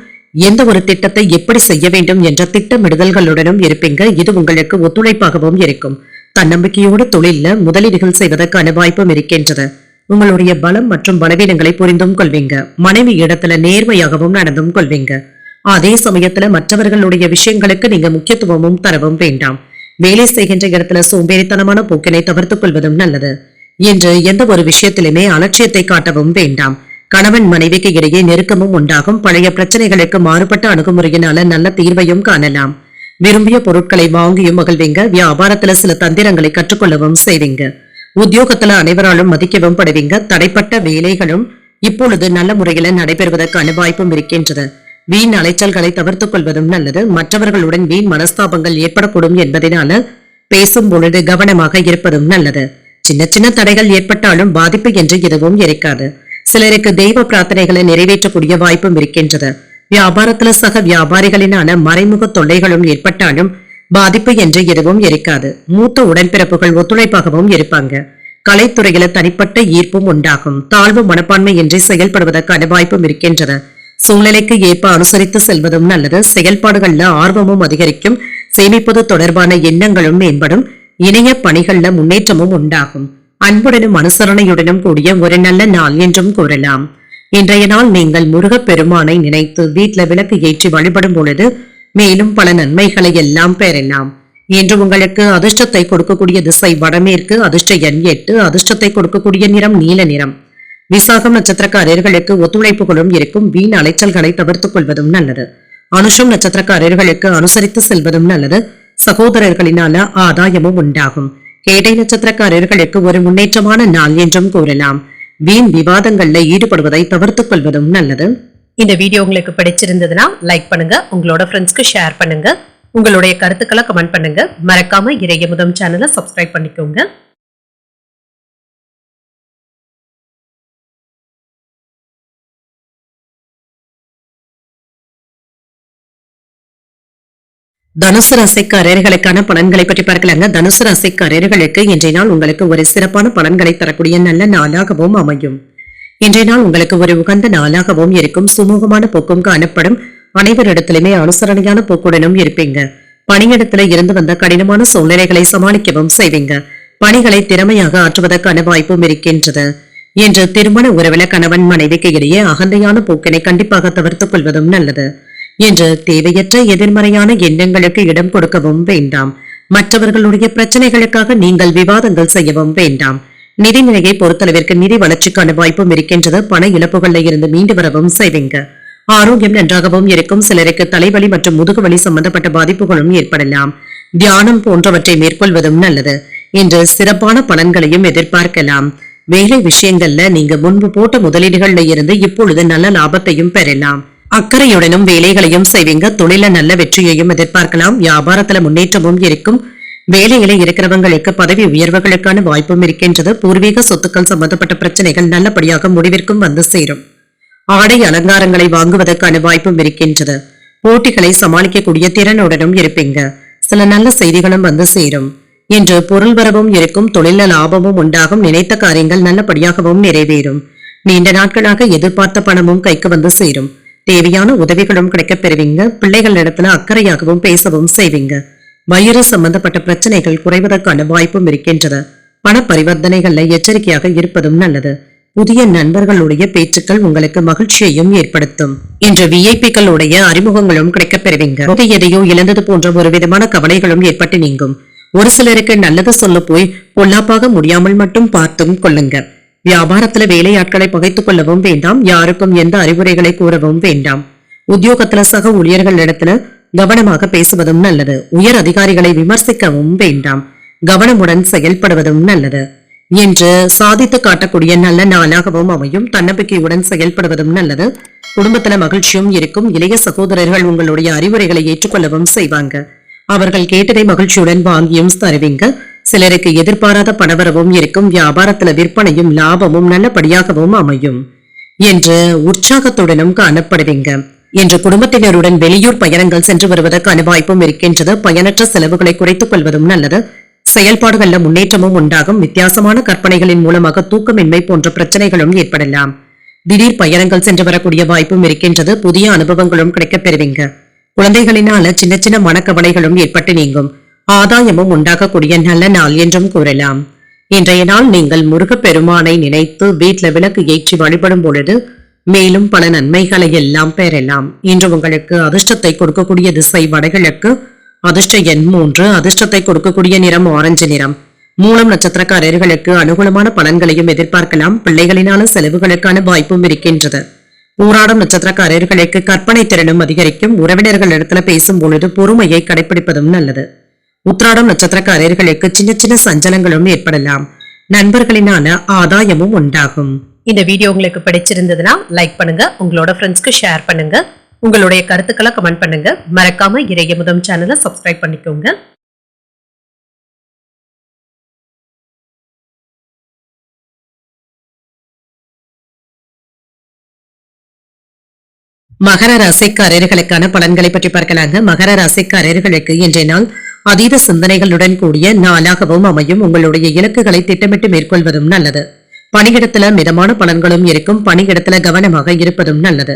எந்த ஒரு திட்டத்தை எப்படி செய்ய வேண்டும் என்ற திட்டமிடுதல்களுடனும் இருப்பீங்க. இது உங்களுக்கு ஒத்துழைப்பாகவும் இருக்கும். தன்னம்பிக்கையோடு தொழில முதலீடுகள் செய்வதற்கான வாய்ப்பும் இருக்கின்றது. உங்களுடைய பலம் மற்றும் பலவீனங்களை புரிந்தும் கொள்வீங்க. மனைவி இடத்துல நேர்மையாகவும் நடந்தும் கொள்வீங்க. அதே சமயத்துல மற்றவர்களுடைய விஷயங்களுக்கு நீங்க முக்கியத்துவமும் தரவும் வேண்டாம். வேலை செய்கின்ற இடத்துல சோம்பேறித்தனமான போக்கினை தவிர்த்துக் கொள்வதும் நல்லது. என்று எந்த ஒரு விஷயத்திலுமே அலட்சியத்தை காட்டவும் வேண்டாம். கணவன் மனைவிக்கு இடையே நெருக்கமும் உண்டாகும். பழைய பிரச்சனைகளுக்கு மாறுபட்ட அணுகுமுறையினால நல்ல தீர்வையும் காணலாம். விரும்பிய பொருட்களை வாங்கியும் மகிழ்வீங்க. வியாபாரத்துல சில தந்திரங்களை கற்றுக்கொள்ளவும் செய்வீங்க. உத்தியோகத்துல அனைவராலும் மதிக்கவும் படுவீங்க. தடைப்பட்ட வேலைகளும் இப்பொழுது நல்ல முறையில நடைபெறுவதற்கான வாய்ப்பும் இருக்கின்றது. வீண் அலைச்சல்களை தவிர்த்துக் கொள்வதும் நல்லது. மற்றவர்களுடன் வீண் மனஸ்தாபங்கள் ஏற்படக்கூடும் என்பதனால பேசும் பொழுது கவனமாக இருப்பதும் நல்லது. சின்ன சின்ன தடைகள் ஏற்பட்டாலும் பாதிப்பு என்று எதுவும் இருக்காது. சிலருக்கு தெய்வ பிரார்த்தனைகளை நிறைவேற்றக்கூடிய வாய்ப்பும் இருக்கின்றது. வியாபாரத்துல சக வியாபாரிகளினான மறைமுக தொல்லைகளும் ஏற்பட்டாலும் பாதிப்பு என்று எதுவும் இருக்காது. மூத்த உடன்பிறப்புகள் ஒத்துழைப்பாகவும் இருப்பாங்க. கலைத்துறையில தனிப்பட்ட ஈர்ப்பும் உண்டாகும். தாழ்வு மனப்பான்மை இன்றி செயல்படுவதற்கான வாய்ப்பும் இருக்கின்றது. சூழ்நிலைக்கு ஏற்ப அனுசரித்து செல்வதும் நல்லது. செயல்பாடுகள்ல ஆர்வமும் அதிகரிக்கும். சேமிப்பது தொடர்பான எண்ணங்களும் மேம்படும். இணைய பணிகள்ல முன்னேற்றமும் உண்டாகும். அன்புடனும் அனுசரணையுடனும் கூடிய ஒரு நல்ல நாள் என்றும் கூறலாம். இன்றைய நாள் நீங்கள் முருகப் பெருமானை நினைத்து வீட்டுல விளக்கு ஏற்றி வழிபடும் பொழுது மேலும் பல நன்மைகளை எல்லாம் பெறலாம். இன்று உங்களுக்கு அதிர்ஷ்டத்தை கொடுக்கக்கூடிய திசை வடமேற்கு. அதிர்ஷ்ட எண் 8. அதிர்ஷ்டத்தை கொடுக்கக்கூடிய நிறம் நீல நிறம். விசாகம் நட்சத்திரக்காரர்களுக்கு ஒத்துழைப்புகளும் இருக்கும். வீண் அலைச்சல்களை தவிர்த்துக் கொள்வதும் நல்லது. அனுஷம் நட்சத்திரக்காரர்களுக்கு அனுசரித்து செல்வதும் நல்லது. சகோதரர்களினால ஆதாயமும் உண்டாகும். கேட்டை நட்சத்திரக்காரர்களுக்கு ஒரு முன்னேற்றமான நாள் என்றும் கூறலாம். வீண் விவாதங்கள்ல ஈடுபடுவதை தவிர்த்துக் கொள்வதும் நல்லது. இந்த வீடியோ உங்களுக்கு பிடிச்சிருந்ததுன்னா லைக் பண்ணுங்க. உங்களோட ஃப்ரெண்ட்ஸ்க்கு ஷேர் பண்ணுங்க. உங்களுடைய கருத்துக்களை கமெண்ட் பண்ணுங்க. மறக்காம இறையமுதம் சேனலை சப்ஸ்கிரைப் பண்ணிக்கோங்க. தனுசு ராசிக்காரர்களுக்கான பலன்களை பற்றி பார்க்கலாங்க. தனுசு ராசிக்காரர்களுக்கு இன்றைய நாள் உங்களுக்கு ஒரு சிறப்பான பலன்களை தரக்கூடிய நல்ல நாளாகவும் அமையும். இன்றைய நாள் உங்களுக்கு ஒரு உகந்த நாளாகவும் இருக்கும். சுமூகமான போக்கும் காணப்படும். அனைவரிடத்திலுமே அனுசரணையான போக்குடனும் இருப்பீங்க. பணியிடத்துல இருந்து வந்த கடினமான சூழ்நிலைகளை சமாளிக்கவும் செய்வீங்க. பணிகளை திறமையாக ஆற்றுவதற்கான வாய்ப்பும் இருக்கின்றது. என்று திருமண உறவில கணவன் மனைவிக்கு இடையே அகந்தையான போக்கினை கண்டிப்பாக தவிர்த்துக் கொள்வதும் நல்லது. என்று தேவையற்ற எதிர்மறையான எண்ணங்களுக்கு இடம் கொடுக்கவும் வேண்டாம். மற்றவர்களுடைய பிரச்சனைகளுக்காக நீங்கள் விவாதங்கள் செய்யவும் வேண்டாம். நிதிநிலையை பொறுத்தளவிற்கு நிதி வளர்ச்சிக்கான வாய்ப்பும் இருக்கின்றது. பண இழப்புகள்ல இருந்து மீண்டு வரவும் செய்வீங்க. ஆரோக்கியம் நன்றாகவும் இருக்கும். சிலருக்கு தலைவலி மற்றும் முதுகுவலி சம்பந்தப்பட்ட பாதிப்புகளும் ஏற்படலாம். தியானம் போன்றவற்றை மேற்கொள்வதும் நல்லது. இன்று சிறப்பான பலன்களையும் எதிர்பார்க்கலாம். வேலை விஷயங்கள்ல நீங்க முன்பு போட்ட முதலீடுகள்ல இருந்து இப்பொழுது நல்ல லாபத்தையும் பெறலாம். அக்கறையுடனும் வேலைகளையும் செய்வீங்க. தொழில நல்ல வெற்றியையும் எதிர்பார்க்கலாம். வியாபாரத்துல முன்னேற்றமும் இருக்கும். வேலையில இருக்கிறவங்களுக்கு பதவி உயர்வுகளுக்கான வாய்ப்பும் இருக்கின்றது. பூர்வீக சொத்துக்கள் சம்பந்தப்பட்ட பிரச்சனைகள் நல்லபடியாக முடிவிற்கும் வந்து சேரும். ஆடை அலங்காரங்களை வாங்குவதற்கான வாய்ப்பும் இருக்கின்றது. போட்டிகளை சமாளிக்கக்கூடிய திறனுடனும் இருப்பீங்க. சில நல்ல செய்திகளும் வந்து சேரும். இன்று பொருள் வரவும் இருக்கும். தொழில லாபமும் உண்டாகும். நினைத்த காரியங்கள் நல்லபடியாகவும் நிறைவேறும். நீண்ட நாட்களாக எதிர்பார்த்த பணமும் கைக்கு வந்து சேரும். தேவையான உதவிகளும் கிடைக்கப் பெறுவீங்க. பிள்ளைகள் இடத்துல அக்கறையாகவும் பேசவும் செய்வீங்க. வயிறு சம்பந்தப்பட்ட பிரச்சனைகள் குறைவதற்கான வாய்ப்பும் இருக்கின்றது. பண பரிவர்த்தனைகள்ல எச்சரிக்கையாக இருப்பதும் நல்லது. புதிய நண்பர்களுடைய பேச்சுக்கள் உங்களுக்கு மகிழ்ச்சியையும் ஏற்படுத்தும். இன்று விஐபிக்களுடைய அறிமுகங்களும் கிடைக்கப் பெறுவீங்க. எதையோ இழந்தது போன்ற ஒரு விதமான கவலைகளும் ஏற்பட்டு நீங்கும். ஒரு சிலருக்கு நல்லது சொல்ல போய் பொல்லாப்பாக முடியாமல் மட்டும் பார்த்தும் கொள்ளுங்க. வியாபாரத்துல வேலையாட்களை பகைத்துக் கொள்ளவும் வேண்டாம். யாருக்கும் எந்த அறிவுரைகளை கூறவும் வேண்டாம். உத்தியோகத்துல சக ஊழியர்கள் இடத்துல கவனமாக பேசுவதும் நல்லது. உயர் அதிகாரிகளை விமர்சிக்கவும் வேண்டாம். கவனமுடன் செயல்படுவதும் நல்லது. என்று சாதித்து காட்டக்கூடிய நல்ல நாளாகவும் அமையும். தன்னம்பிக்கையுடன் செயல்படுவதும் நல்லது. குடும்பத்துல மகிழ்ச்சியும் இருக்கும். இளைய சகோதரர்கள் உங்களுடைய அறிவுரைகளை ஏற்றுக்கொள்ளவும் செய்வாங்க. அவர்கள் கேட்டதை மகிழ்ச்சியுடன் வாங்கியும் தருவீங்க. சிலருக்கு எதிர்பாராத பணவரவும் இருக்கும். வியாபாரத்துல விற்பனையும் லாபமும் நல்லபடியாகவும் அமையும் என்று உற்சாகத்துடனும் காணப்படுவீங்க. என்று குடும்பத்தினருடன் வெளியூர் பயணங்கள் சென்று வருவதற்கான வாய்ப்பும் இருக்கின்றது. பயனற்ற செலவுகளை குறைத்துக் கொள்வதும் நல்லது. செயல்பாடுகள்ல முன்னேற்றமும் உண்டாகும். வித்தியாசமான கற்பனைகளின் மூலமாக தூக்கமின்மை போன்ற பிரச்சனைகளும் ஏற்படலாம். திடீர் பயணங்கள் சென்று வரக்கூடிய வாய்ப்பும் இருக்கின்றது. புதிய அனுபவங்களும் கிடைக்கப் பெறுவீங்க. குழந்தைகளினால சின்ன சின்ன மனக்கவலைகளும் ஏற்பட்டு நீங்கும். ஆதாயமும் உண்டாகக்கூடிய நல்ல நாள் என்றும் கூறலாம். இன்றைய நாள் நீங்கள் முருகப்பெருமானை நினைத்து வீட்டில் விளக்கு ஏற்றி வழிபடும் பொழுது மேலும் பல நன்மைகளை எல்லாம் பெறலாம். இன்று உங்களுக்கு அதிர்ஷ்டத்தை கொடுக்கக்கூடிய திசை வடகிழக்கு. அதிர்ஷ்ட எண் 3. அதிர்ஷ்டத்தை கொடுக்கக்கூடிய நிறம் ஆரஞ்சு நிறம். மூலம் நட்சத்திரக்காரர்களுக்கு அனுகூலமான பலன்களையும் எதிர்பார்க்கலாம். பிள்ளைகளினால செலவுகளுக்கான வாய்ப்பும் இருக்கின்றது. பூராடம் நட்சத்திரக்காரர்களுக்கு கற்பனை திறனும் அதிகரிக்கும். உறவினர்கள் இடத்துல பேசும் பொழுது பொறுமையை கடைபிடிப்பதும் நல்லது. உத்திராடம் நட்சத்திரக்காரர்களுக்கு சின்ன சின்ன சஞ்சலங்களும் ஏற்படலாம். நண்பர்களினால ஆதாயமும் உண்டாகும். இந்த வீடியோ உங்களுக்கு பிடிச்சிருந்ததுன்னா லைக் பண்ணுங்க. உங்களோட ஃப்ரெண்ட்ஸ்க்கு ஷேர் பண்ணுங்க. உங்களுடைய கருத்துக்களை கமெண்ட் பண்ணுங்க. மறக்காம இறையமுதம் சேனலை சப்ஸ்கிரைப் பண்ணிக்கோங்க. மகர ராசிக்காரர்களுக்கான பலன்களை பற்றி பார்க்கலாங்க. மகர ராசிக்காரர்களுக்கு இன்றைய நாள் அதீத சிந்தனைகளுடன் கூடிய நாளாகவும் அமையும். உங்களுடைய இலக்குகளை திட்டமிட்டு மேற்கொள்வதும் நல்லது. பணியிடத்துல மிதமான பலன்களும் இருக்கும். பணியிடத்துல கவனமாக இருப்பதும் நல்லது.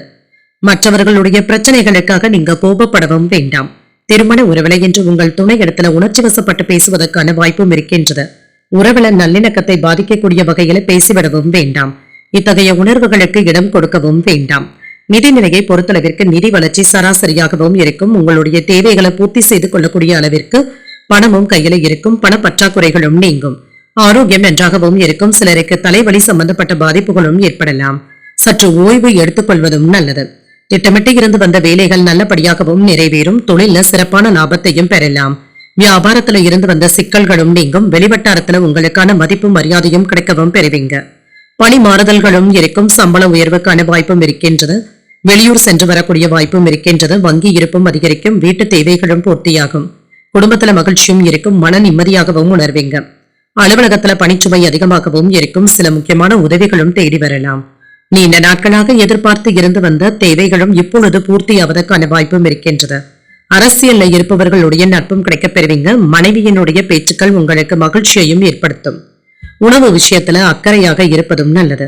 மற்றவர்களுடைய பிரச்சனைகளுக்காக நீங்க கோபப்படவும் வேண்டாம். திருமண உறவில என்று உங்கள் துணை இடத்துல உணர்ச்சி வசப்பட்டு பேசுவதற்கான வாய்ப்பும் இருக்கின்றது. உறவில நல்லிணக்கத்தை பாதிக்கக்கூடிய வகையில பேசிவிடவும் வேண்டாம். இத்தகைய உணர்வுகளுக்கு இடம் கொடுக்கவும் வேண்டாம். நிதிநிலையை பொறுத்தளவிற்கு நிதி வளர்ச்சி சராசரியாகவும் இருக்கும். உங்களுடைய தேவைகளை பூர்த்தி செய்து கொள்ளக்கூடிய அளவிற்கு பணமும் கையில இருக்கும். பண பற்றாக்குறைகளும் நீங்கும். ஆரோக்கியம் நன்றாகவும் இருக்கும். சிலருக்கு தலைவலி சம்பந்தப்பட்ட பாதிப்புகளும் ஏற்படலாம். சற்று ஓய்வு எடுத்துக்கொள்வதும் நல்லது. திட்டமிட்டு இருந்து வந்த வேலைகள் நல்லபடியாகவும் நிறைவேறும். தொழில சிறப்பான லாபத்தையும் பெறலாம். வியாபாரத்துல இருந்து வந்த சிக்கல்களும் நீங்கும். வெளிவட்டாரத்துல உங்களுக்கான மதிப்பும் மரியாதையும் கிடைக்கவும் பெறுவீங்க. பணி மாறுதல்களும் இருக்கும். சம்பள உயர்வுக்கான வாய்ப்பும் இருக்கின்றது. வெளியூர் சென்று வரக்கூடிய வாய்ப்பும் இருக்கின்றது. வங்கி இருப்பும் அதிகரிக்கும். வீட்டு தேவைகளும் பூர்த்தியாகும். குடும்பத்துல மகிழ்ச்சியும் இருக்கும். மன நிம்மதியாகவும் உணர்வீங்க. அலுவலகத்துல பணிச்சுமை அதிகமாகவும் இருக்கும். சில முக்கியமான உதவிகளும் தேடி வரலாம். நீண்ட நாட்களாக எதிர்பார்த்து இருந்து வந்த தேவைகளும் இப்பொழுது பூர்த்தியாவதற்கான வாய்ப்பும் இருக்கின்றது. அரசியல்ல இருப்பவர்களுடைய நட்பும் கிடைக்கப் பெறுவீங்க. மனைவியினுடைய பேச்சுக்கள் உங்களுக்கு மகிழ்ச்சியையும் ஏற்படுத்தும். உணவு விஷயத்துல அக்கறையாக இருப்பதும் நல்லது.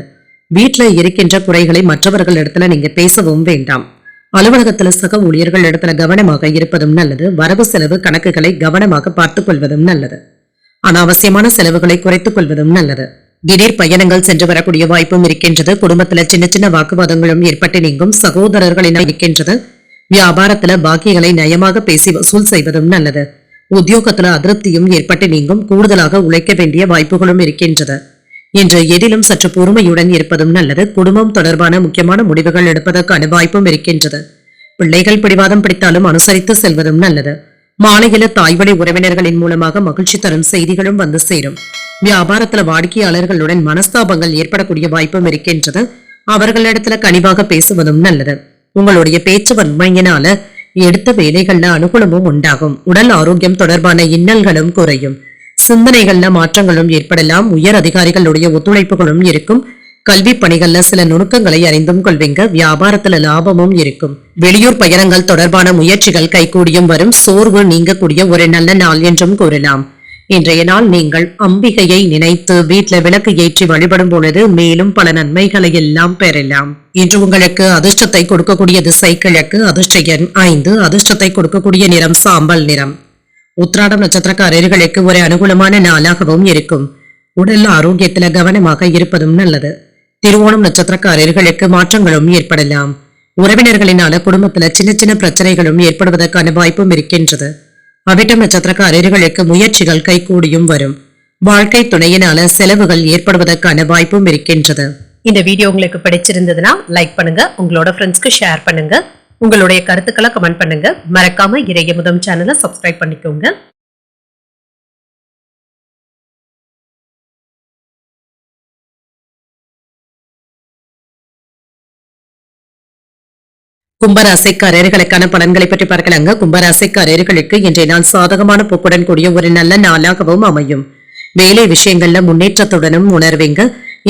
வீட்டுல இருக்கின்ற குறைகளை மற்றவர்கள் இடத்துல நீங்க பேசவும் வேண்டாம். அலுவலகத்துல சக ஊழியர்கள் இடத்துல கவனமாக இருப்பதும் நல்லது. வரவு செலவு கணக்குகளை கவனமாக பார்த்துக் கொள்வதும் நல்லது. அனாவசியமான செலவுகளை குறைத்துக் கொள்வதும் நல்லது. திடீர் பயணங்கள் சென்று வரக்கூடிய வாய்ப்பும் இருக்கின்றது. குடும்பத்துல சின்ன சின்ன வாக்குவாதங்களும் ஏற்பட்டு நீங்கும். சகோதரர்களிடம் இருக்கின்றது. வியாபாரத்துல பாக்கியங்களை நயமாக பேசி வசூல் செய்வதும் நல்லது. உத்தியோகத்துல அதிருப்தியும் ஏற்பட்டு நீங்கும். கூடுதலாக உழைக்க வேண்டிய வாய்ப்புகளும் இருக்கின்றது. இன்று எதிலும் சற்று பொறுமையுடன் இருப்பதும் நல்லது. குடும்பம் தொடர்பான முக்கியமான முடிவுகள் எடுப்பதற்கான வாய்ப்பும் இருக்கின்றது. பிள்ளைகள் பிடிவாதம் பிடித்தாலும் அனுசரித்து செல்வதும் நல்லது. மாலையில தாய்வழி உறவினர்களின் மூலமாக மகிழ்ச்சி தரும் செய்திகளும் வந்து சேரும். வியாபாரத்துல வாடிக்கையாளர்களுடன் மனஸ்தாபங்கள் ஏற்படக்கூடிய வாய்ப்பும் இருக்கின்றது. அவர்களிடத்துல கனிவாக பேசுவதும் நல்லது. உங்களுடைய பேச்சு வன்மையினால எடுத்த வேலைகள்ல அனுகூலமும் உண்டாகும். உடல் ஆரோக்கியம் தொடர்பான இன்னல்களும் குறையும். சிந்தனைகள்ல மாற்றங்களும் ஏற்படலாம். உயர் அதிகாரிகளுடைய ஒத்துழைப்புகளும் இருக்கும். கல்வி பணிகள்ல சில நுணுக்கங்களை அறிந்தும் கொள்வீங்க. வியாபாரத்துல லாபமும் இருக்கும். வெளியூர் பயணங்கள் தொடர்பான முயற்சிகள் கைகூடியும் வரும். சோர்வு நீங்கக்கூடிய ஒரு நல்ல நாள் என்றும் கூறலாம். இன்றைய நாள் நீங்கள் அம்பிகையை நினைத்து வீட்டுல விளக்கு ஏற்றி வழிபடும் பொழுது மேலும் பல நன்மைகளை எல்லாம் பெறலாம். இன்று உங்களுக்கு அதிர்ஷ்டத்தை கொடுக்கக்கூடிய திசை கிழக்கு. அதிர்ஷ்ட எண் 5. அதிர்ஷ்டத்தை கொடுக்கக்கூடிய நிறம் சாம்பல் நிறம். உத்திராடம் நட்சத்திரக்காரர்களுக்கு ஒரு அனுகூலமான நாளாகவும் இருக்கும். உடல் ஆரோக்கியத்துல கவனமாக இருப்பதும் நல்லது. திருவோணம் நட்சத்திரக்காரர்களுக்கு மாற்றங்களும் ஏற்படலாம். உறவினர்களினால குடும்பத்துல சின்ன சின்ன பிரச்சனைகளும் ஏற்படுவதற்கான வாய்ப்பும் இருக்கின்றது. அவிட்டம் நட்சத்திரக்காரர்களுக்கு முயற்சிகள் கைகூடியும் வரும். வாழ்க்கை துணையினால செலவுகள் ஏற்படுவதற்கான வாய்ப்பும் இருக்கின்றது. இந்த வீடியோ உங்களுக்கு பிடிச்சிருந்ததுன்னா லைக் பண்ணுங்க, உங்களோட ஃப்ரெண்ட்ஸ்க்கு ஷேர் பண்ணுங்க, உங்களுடைய கருத்துக்களை கமெண்ட் பண்ணுங்க. மறக்காம இறையமுதம் சேனலை சப்ஸ்கிரைப் பண்ணிக்கோங்க. கும்பராசிக்காரர்களுக்கான பலன்களை பற்றி பார்க்கலாங்க. கும்பராசிக்காரர்களுக்கு இன்றைய நாள் சாதகமான போக்குடன் கூடிய ஒரு நல்ல நாளாகவும் அமையும். வேலை விஷயங்கள்ல முன்னேற்றத்துடனும் உணர்வீங்க.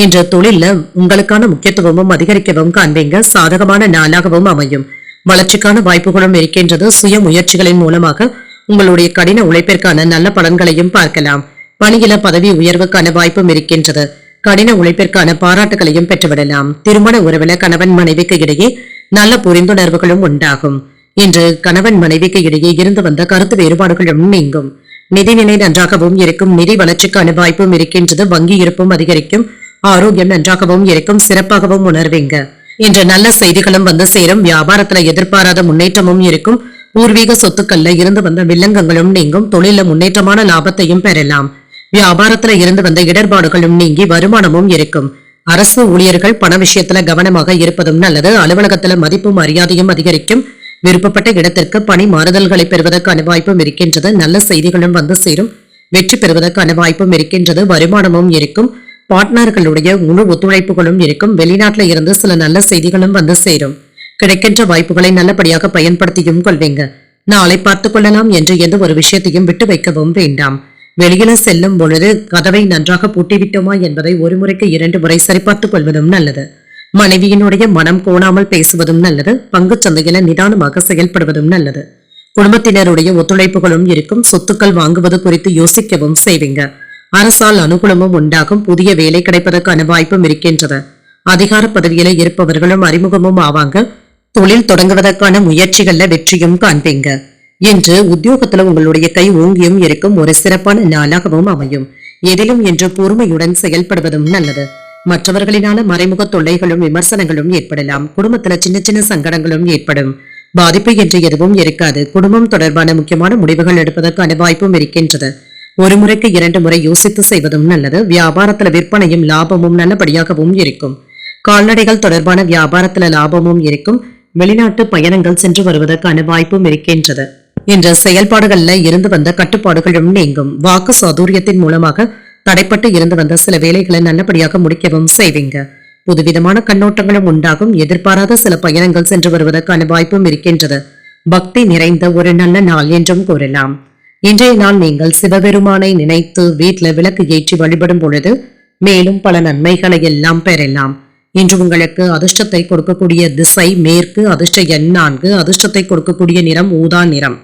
இன்று தொழில உங்களுக்கான முக்கியத்துவமும் அதிகரிக்கவும் காண்பீங்க. சாதகமான நாளாகவும் அமையும். வளர்ச்சிக்கான வாய்ப்புகளும் இருக்கின்றது. சுய முயற்சிகளின் மூலமாக உங்களுடைய கடின உழைப்பிற்கான நல்ல பலன்களையும் பார்க்கலாம். பணியில பதவி உயர்வுக்கான வாய்ப்பும் இருக்கின்றது. கடின உழைப்பிற்கான பாராட்டுகளையும் பெற்றுவிடலாம். திருமண உறவில கணவன் மனைவிக்கு இடையே நல்ல புரிந்துணர்வுகளும் உண்டாகும். இன்று கணவன் மனைவிக்கு இடையே இருந்து வந்த கருத்து வேறுபாடுகளும் நீங்கும். நிதிநிலை நன்றாகவும் இருக்கும். நிதி வளர்ச்சிக்கான வாய்ப்பும் இருக்கின்றது. வங்கி இருப்பும் அதிகரிக்கும். ஆரோக்கியம் நன்றாகவும் இருக்கும். சிறப்பாகவும் உணர்வீங்க. இன்று நல்ல செய்திகளும் வந்து சேரும். வியாபாரத்துல எதிர்பாராத முன்னேற்றமும் இருக்கும். பூர்வீக சொத்துக்கள்ல இருந்து வந்த வில்லங்கங்களும் நீங்கும். தொழில முன்னேற்றமான லாபத்தையும் பெறலாம். வியாபாரத்துல இருந்து வந்த இடர்பாடுகளும் நீங்கி வருமானமும் இருக்கும். அரசு ஊழியர்கள் பண விஷயத்துல கவனமாக இருப்பதும் நல்லது. அலுவலகத்துல மதிப்பும் மரியாதையும் அதிகரிக்கும். விருப்பப்பட்ட இடத்திற்கு பணி மாறுதல்களை பெறுவதற்கான வாய்ப்பும் இருக்கின்றது. நல்ல செய்திகளும் வந்து சேரும். வெற்றி பெறுவதற்கான வாய்ப்பும் இருக்கின்றது. வருமானமும் இருக்கும். பார்ட்னர்களுடைய முழு ஒத்துழைப்புகளும் இருக்கும். வெளிநாட்டுல இருந்து சில நல்ல செய்திகளும் வந்து சேரும். கிடைக்கின்ற வாய்ப்புகளை நல்லபடியாக பயன்படுத்தியும் கொள்வீங்க. நாளை பார்த்துக் கொள்ளலாம் என்று எந்த ஒரு விஷயத்தையும் விட்டு வைக்கவும் வேண்டாம். வெளியில செல்லும் பொழுது கதவை நன்றாக பூட்டிவிட்டோமா என்பதை ஒரு முறைக்கு 2 முறை சரிபார்த்துக் கொள்வதும் நல்லது. மனைவியினுடைய மனம் கோணாமல் பேசுவதும் நல்லது. பங்கு சந்தையில நிதானமாக செயல்படுவதும் நல்லது. குடும்பத்தினருடைய ஒத்துழைப்புகளும் இருக்கும். சொத்துக்கள் வாங்குவது குறித்து யோசிக்கவும் செய்வீங்க. அரசால் அனுகூலமும் உண்டாகும். புதிய வேலை கிடைப்பதற்கான வாய்ப்பும் இருக்கின்றது. அதிகார பதவியில இருப்பவர்களும் அறிமுகமும் ஆவாங்க. தொழில் தொடங்குவதற்கான முயற்சிகள்ல வெற்றியும் காண்பீங்க. என்று உத்தியோகத்துல உங்களுடைய கை ஓங்கியும் இருக்கும். ஒரு சிறப்பான நாளாகவும் அமையும். எதிலும் என்று பொறுமையுடன் செயல்படுவதும் நல்லது. மற்றவர்களினால மறைமுக தொல்லைகளும் விமர்சனங்களும் ஏற்படலாம். குடும்பத்துல சின்ன சின்ன சங்கடங்களும் ஏற்படும். பாதிப்பு என்று எதுவும் இருக்காது. குடும்பம் தொடர்பான முக்கியமான முடிவுகள் எடுப்பதற்கான வாய்ப்பும் இருக்கின்றது. ஒரு முறைக்கு 2 முறை யோசித்து செய்வதும் நல்லது. வியாபாரத்துல விற்பனையும் லாபமும் நல்லபடியாகவும் இருக்கும். கால்நடைகள் தொடர்பான வியாபாரத்துல லாபமும் இருக்கும். வெளிநாட்டு பயணங்கள் சென்று வருவதற்கான வாய்ப்பும் இருக்கின்றது. என்ற செயல்பாடுகள்ல இருந்து வந்த கட்டுப்பாடுகளும் நீங்கும். வாக்கு சாதுரியத்தின் மூலமாக தடைப்பட்டு இருந்து வந்த சில வேலைகளை நல்லபடியாக முடிக்கவும் செய்வீங்க. புதுவிதமான கண்ணோட்டங்களும் உண்டாகும். எதிர்பாராத சில பயணங்கள் சென்று வருவதற்கான வாய்ப்பும் இருக்கின்றது. பக்தி நிறைந்த ஒரு நல்ல நாள் என்றும் கூறலாம். இன்றைய நாள் நீங்கள் சிவபெருமானை நினைத்து வீட்டுல விளக்கு ஏற்றி வழிபடும் பொழுது மேலும் பல நன்மைகளை எல்லாம் பெறலாம். இன்று உங்களுக்கு அதிர்ஷ்டத்தை கொடுக்கக்கூடிய திசை மேற்கு. அதிர்ஷ்ட எண் 4. அதிர்ஷ்டத்தை கொடுக்கக்கூடிய நிறம் ஊதா நிறம்.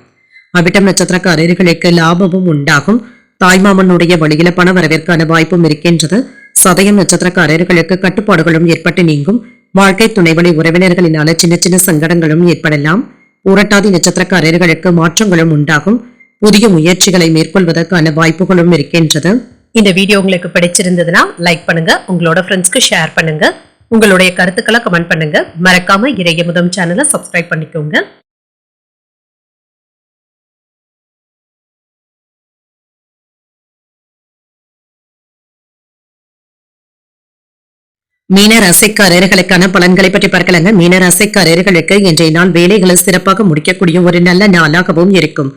அவிட்டம் நட்சத்திரக்காரர்களுக்கு லாபமும் உண்டாகும். தாய்மாமனுடைய வழியில பண வரவிற்கான வாய்ப்பும் இருக்கின்றது. சதயம் நட்சத்திரக்காரர்களுக்கு கட்டுப்பாடுகளும் ஏற்பட்டு நீங்கும். வாழ்க்கை துணைவழி உறவினர்களினால சின்ன சின்ன சங்கடங்களும் ஏற்படலாம். புரட்டாதி நட்சத்திரக்காரர்களுக்கு மாற்றங்களும் உண்டாகும். புதிய முயற்சிகளை மேற்கொள்வதற்கான வாய்ப்புகளும் இருக்கின்றது. இந்த வீடியோ உங்களுக்கு பிடிச்சிருந்ததுன்னா லைக் பண்ணுங்க, உங்களோட ஃப்ரெண்ட்ஸ்க்கு ஷேர் பண்ணுங்க, உங்களுடைய கருத்துக்களை கமெண்ட் பண்ணுங்க. மறக்காம இறையமுதம் சேனலை சப்ஸ்கிரைப் பண்ணிக்கோங்க. மீன ராசிக்காரர்களுக்கான பலன்களை பற்றி பார்க்கலாங்க. மீன ராசிக்காரர்களுக்கு இன்றைய நாள் வேலைகளை சிறப்பாக முடிக்கக்கூடிய ஒரு நல்ல நாளாகவும் இருக்கும்.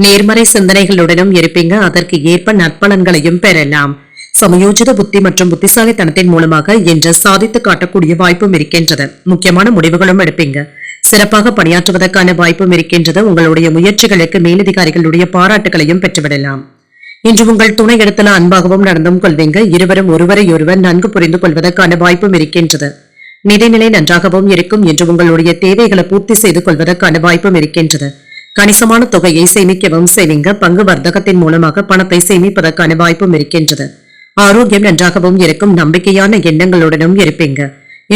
நேர்மறை சிந்தனைகளுடனும் இருப்பீங்க. அதற்கு ஏற்ப நற்பலன்களையும் பெறலாம். சமயோஜித புத்தி மற்றும் புத்திசாலித்தனத்தின் மூலமாக இன்று சாதித்து காட்டக்கூடிய வாய்ப்பும் இருக்கின்றது. முக்கியமான முடிவுகளும் எடுப்பீங்க. சிறப்பாக பணியாற்றுவதற்கான வாய்ப்பும் இருக்கின்றது. உங்களுடைய முயற்சிகளுக்கு மேலதிகாரிகளுடைய பாராட்டுகளையும் பெற்றுவிடலாம். இன்று உங்கள் துணை இடத்துல அன்பாகவும் நடந்தும் கொள்வீங்க. இருவரும் ஒருவரையொருவர் நன்கு புரிந்து கொள்வதற்கான வாய்ப்பும் இருக்கின்றது. நிதிநிலை நன்றாகவும் இருக்கும். இன்று உங்களுடைய தேவைகளை பூர்த்தி செய்து கொள்வதற்கான வாய்ப்பும் இருக்கின்றது. கணிசமான தொகையை சேமிக்கவும் செய்வீங்க. பங்கு வர்த்தகத்தின் மூலமாக பணத்தை சேமிப்பதற்கான வாய்ப்பும் இருக்கின்றது. ஆரோக்கியம் நன்றாகவும் இருக்கும். நம்பிக்கையான எண்ணங்களுடனும் இருப்பீங்க.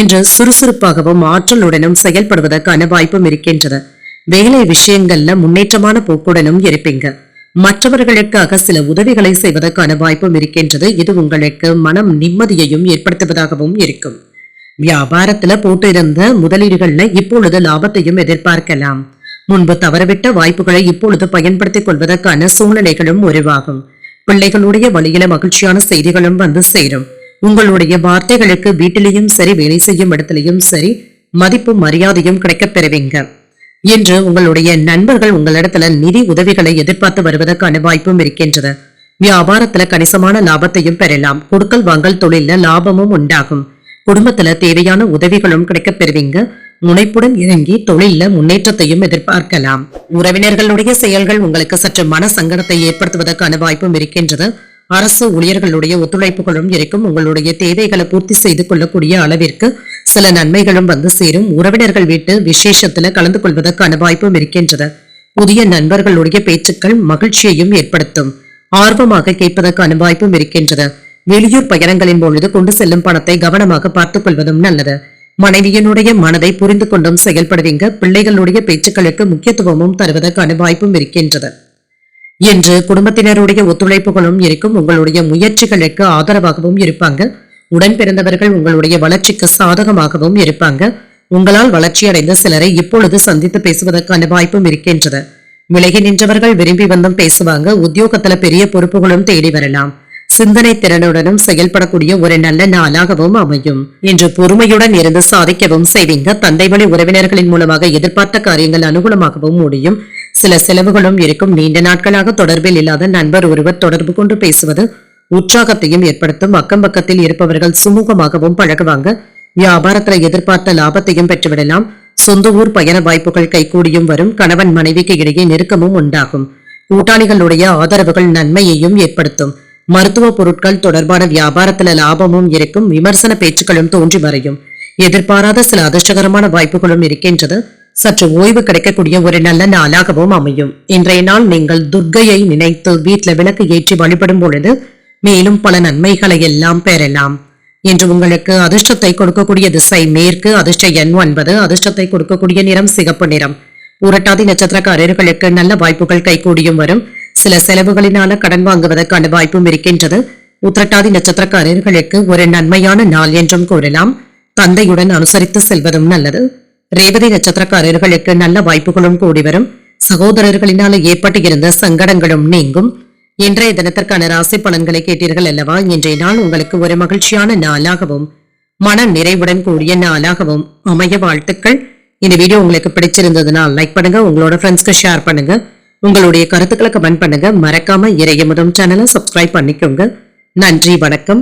இன்று சுறுசுறுப்பாகவும் ஆற்றலுடனும் செயல்படுவதற்கான வாய்ப்பும் இருக்கின்றது. வேலை விஷயங்கள்ல முன்னேற்றமான போக்குடனும் இருப்பீங்க. மற்றவர்களுக்காக சில உதவிகளை செய்வதற்கான வாய்ப்பும் இருக்கின்றது. இது உங்களுக்கு மனம் நிம்மதியையும் ஏற்படுத்துவதாகவும் இருக்கும். வியாபாரத்துல போட்டு இருந்த முதலீடுகள்ல இப்பொழுது லாபத்தையும் எதிர்பார்க்கலாம். முன்பு தவறவிட்ட வாய்ப்புகளை இப்பொழுது பயன்படுத்திக் கொள்வதற்கான சூழ்நிலைகளும் உருவாகும். பிள்ளைகளுடைய வழியில மகிழ்ச்சியான செய்திகளும் வந்து சேரும். உங்களுடைய வார்த்தைகளுக்கு வீட்டிலையும் சரி, வேலை செய்யும் இடத்திலையும் சரி, மதிப்பும் மரியாதையும் கிடைக்கப் பெறுவீங்க. இன்று உங்களுடைய நண்பர்கள் உங்களிடத்துல நிதி உதவிகளை எதிர்பார்த்து வருவதற்கான வாய்ப்பும் இருக்கின்றது. வியாபாரத்துல கணிசமான லாபத்தையும் பெறலாம். கொடுக்கல் வாங்கல் தொழில லாபமும் உண்டாகும். குடும்பத்துல தேவையான உதவிகளும் கிடைக்கப் பெறுவீங்க. முனைப்புடன் இறங்கி தொழில முன்னேற்றத்தையும் எதிர்பார்க்கலாம். உறவினர்களுடைய செயல்கள் உங்களுக்கு சற்று மன சங்கடத்தை ஏற்படுத்துவதற்கான வாய்ப்பும் இருக்கின்றது. அரசு ஊழியர்களுடைய ஒத்துழைப்புகளும் இருக்கும். உங்களுடைய தேவைகளை பூர்த்தி செய்து கொள்ளக்கூடிய அளவிற்கு சில நன்மைகளும் வந்து சேரும். உறவினர்கள் வீட்டு விசேஷத்துல கலந்து கொள்வதற்கான வாய்ப்பும் இருக்கின்றது. புதிய நண்பர்களுடைய பேச்சுக்கள் மகிழ்ச்சியையும் ஏற்படுத்தும். ஆர்வமாக கேட்பதற்கான வாய்ப்பும் இருக்கின்றது. வெளியூர் பயணங்களின் பொழுது கொண்டு செல்லும் பணத்தை கவனமாக பார்த்துக் கொள்வதும் நல்லது. மனைவியினுடைய மனதை புரிந்து கொண்டும் செயல்படுவீங்க. பிள்ளைகளுடைய பேச்சுக்களுக்கு முக்கியத்துவமும் தருவதற்கான வாய்ப்பும் இருக்கின்றது. என்று குடும்பத்தினருடைய ஒத்துழைப்புகளும் இருக்கும். உங்களுடைய முயற்சிகளுக்கு ஆதரவாகவும் இருப்பாங்க. உடன் பிறந்தவர்கள் உங்களுடைய வளர்ச்சிக்கு சாதகமாகவும் இருப்பாங்க. உங்களால் வளர்ச்சி அடைந்த சிலரை இப்பொழுது சந்தித்து பேசுவதற்கான வாய்ப்பும் இருக்கின்றது. விலகி நின்றவர்கள் விரும்பி வந்தும் பேசுவாங்க. உத்தியோகத்துல பெரிய பொறுப்புகளும் தேடி வரலாம். சிந்தனை திறனுடனும் செயல்படக்கூடிய ஒரு நல்ல நாளாகவும் அமையும். இன்று பொறுமையுடன் இருந்து சாதிக்கவும் செய்வீங்க. தந்தை வழி உறவினர்களின் மூலமாக எதிர்பார்த்த காரியங்கள் அனுகூலமாகவும் முடியும். சில செலவுகளும் இருக்கும். நீண்ட நாட்களாக தொடர்பில் இல்லாத நண்பர் ஒருவர் தொடர்பு கொண்டு பேசுவது உற்சாகத்தையும் ஏற்படுத்தும். அக்கம் பக்கத்தில் இருப்பவர்கள் சுமூகமாகவும் பழகுவாங்க. வியாபாரத்துல எதிர்பார்த்த லாபத்தையும் பெற்றுவிடலாம். சொந்த ஊர் பயண வாய்ப்புகள் கைகூடியும் வரும். கணவன் மனைவிக்கு இடையே நெருக்கமும் உண்டாகும். கூட்டாளிகளுடைய ஆதரவுகள் நன்மையையும் ஏற்படுத்தும். மருத்துவ பொருட்கள் தொடர்பான வியாபாரத்துல லாபமும் இருக்கும். விமர்சன பேச்சுக்களும் தோன்றி வரையும். எதிர்பாராத சில அதிர்ஷ்டகரமான வாய்ப்புகளும் இருக்கின்றது. சற்று ஓய்வு கிடைக்கக்கூடிய ஒரு நல்ல நாளாகவும் அமையும். இன்றைய நாள் நீங்கள் துர்க்கையை நினைத்து வீட்டுல விளக்கு ஏற்றி வழிபடும் பொழுது மேலும் பல நன்மைகளை எல்லாம் பெறலாம். இன்று உங்களுக்கு அதிர்ஷ்டத்தை கொடுக்கக்கூடிய திசை மேற்கு. அதிர்ஷ்ட எண் 9. அதிர்ஷ்டத்தை கொடுக்கக்கூடிய நிறம் சிகப்பு நிறம். புரட்டாதி நட்சத்திரக்காரர்களுக்கு நல்ல வாய்ப்புகள் கைகூடியும் வரும். சில செலவுகளினால கடன் வாங்குவதற்கான வாய்ப்பும் இருக்கின்றது. உத்திரட்டாதி நட்சத்திரக்காரர்களுக்கு ஒரு நன்மையான நாள் என்றும் கூறலாம். தந்தையுடன் அனுசரித்து செல்வதும் நல்லது. ரேவதி நட்சத்திரக்காரர்களுக்கு நல்ல வாய்ப்புகளும் கூடி வரும். சகோதரர்களினால ஏற்பட்டு இருந்த சங்கடங்களும் நீங்கும். இன்றைய தினத்திற்கான ராசி பலன்களை கேட்டீர்கள் அல்லவா? இன்றைய நாள் உங்களுக்கு ஒரு மகிழ்ச்சியான நாளாகவும் மன நிறைவுடன் கூடிய நாளாகவும் அமைய வாழ்த்துக்கள். இந்த வீடியோ உங்களுக்கு பிடிச்சிருந்ததுனால் லைக் பண்ணுங்க. உங்களோட ஃப்ரெண்ட்ஸ்க்கு ஷேர் பண்ணுங்க. உங்களுடைய கருத்துக்களை கமெண்ட் பண்ணுங்க. மறக்காம இறையமுதம் சேனலை சப்ஸ்கிரைப் பண்ணிக்கோங்க. நன்றி, வணக்கம்.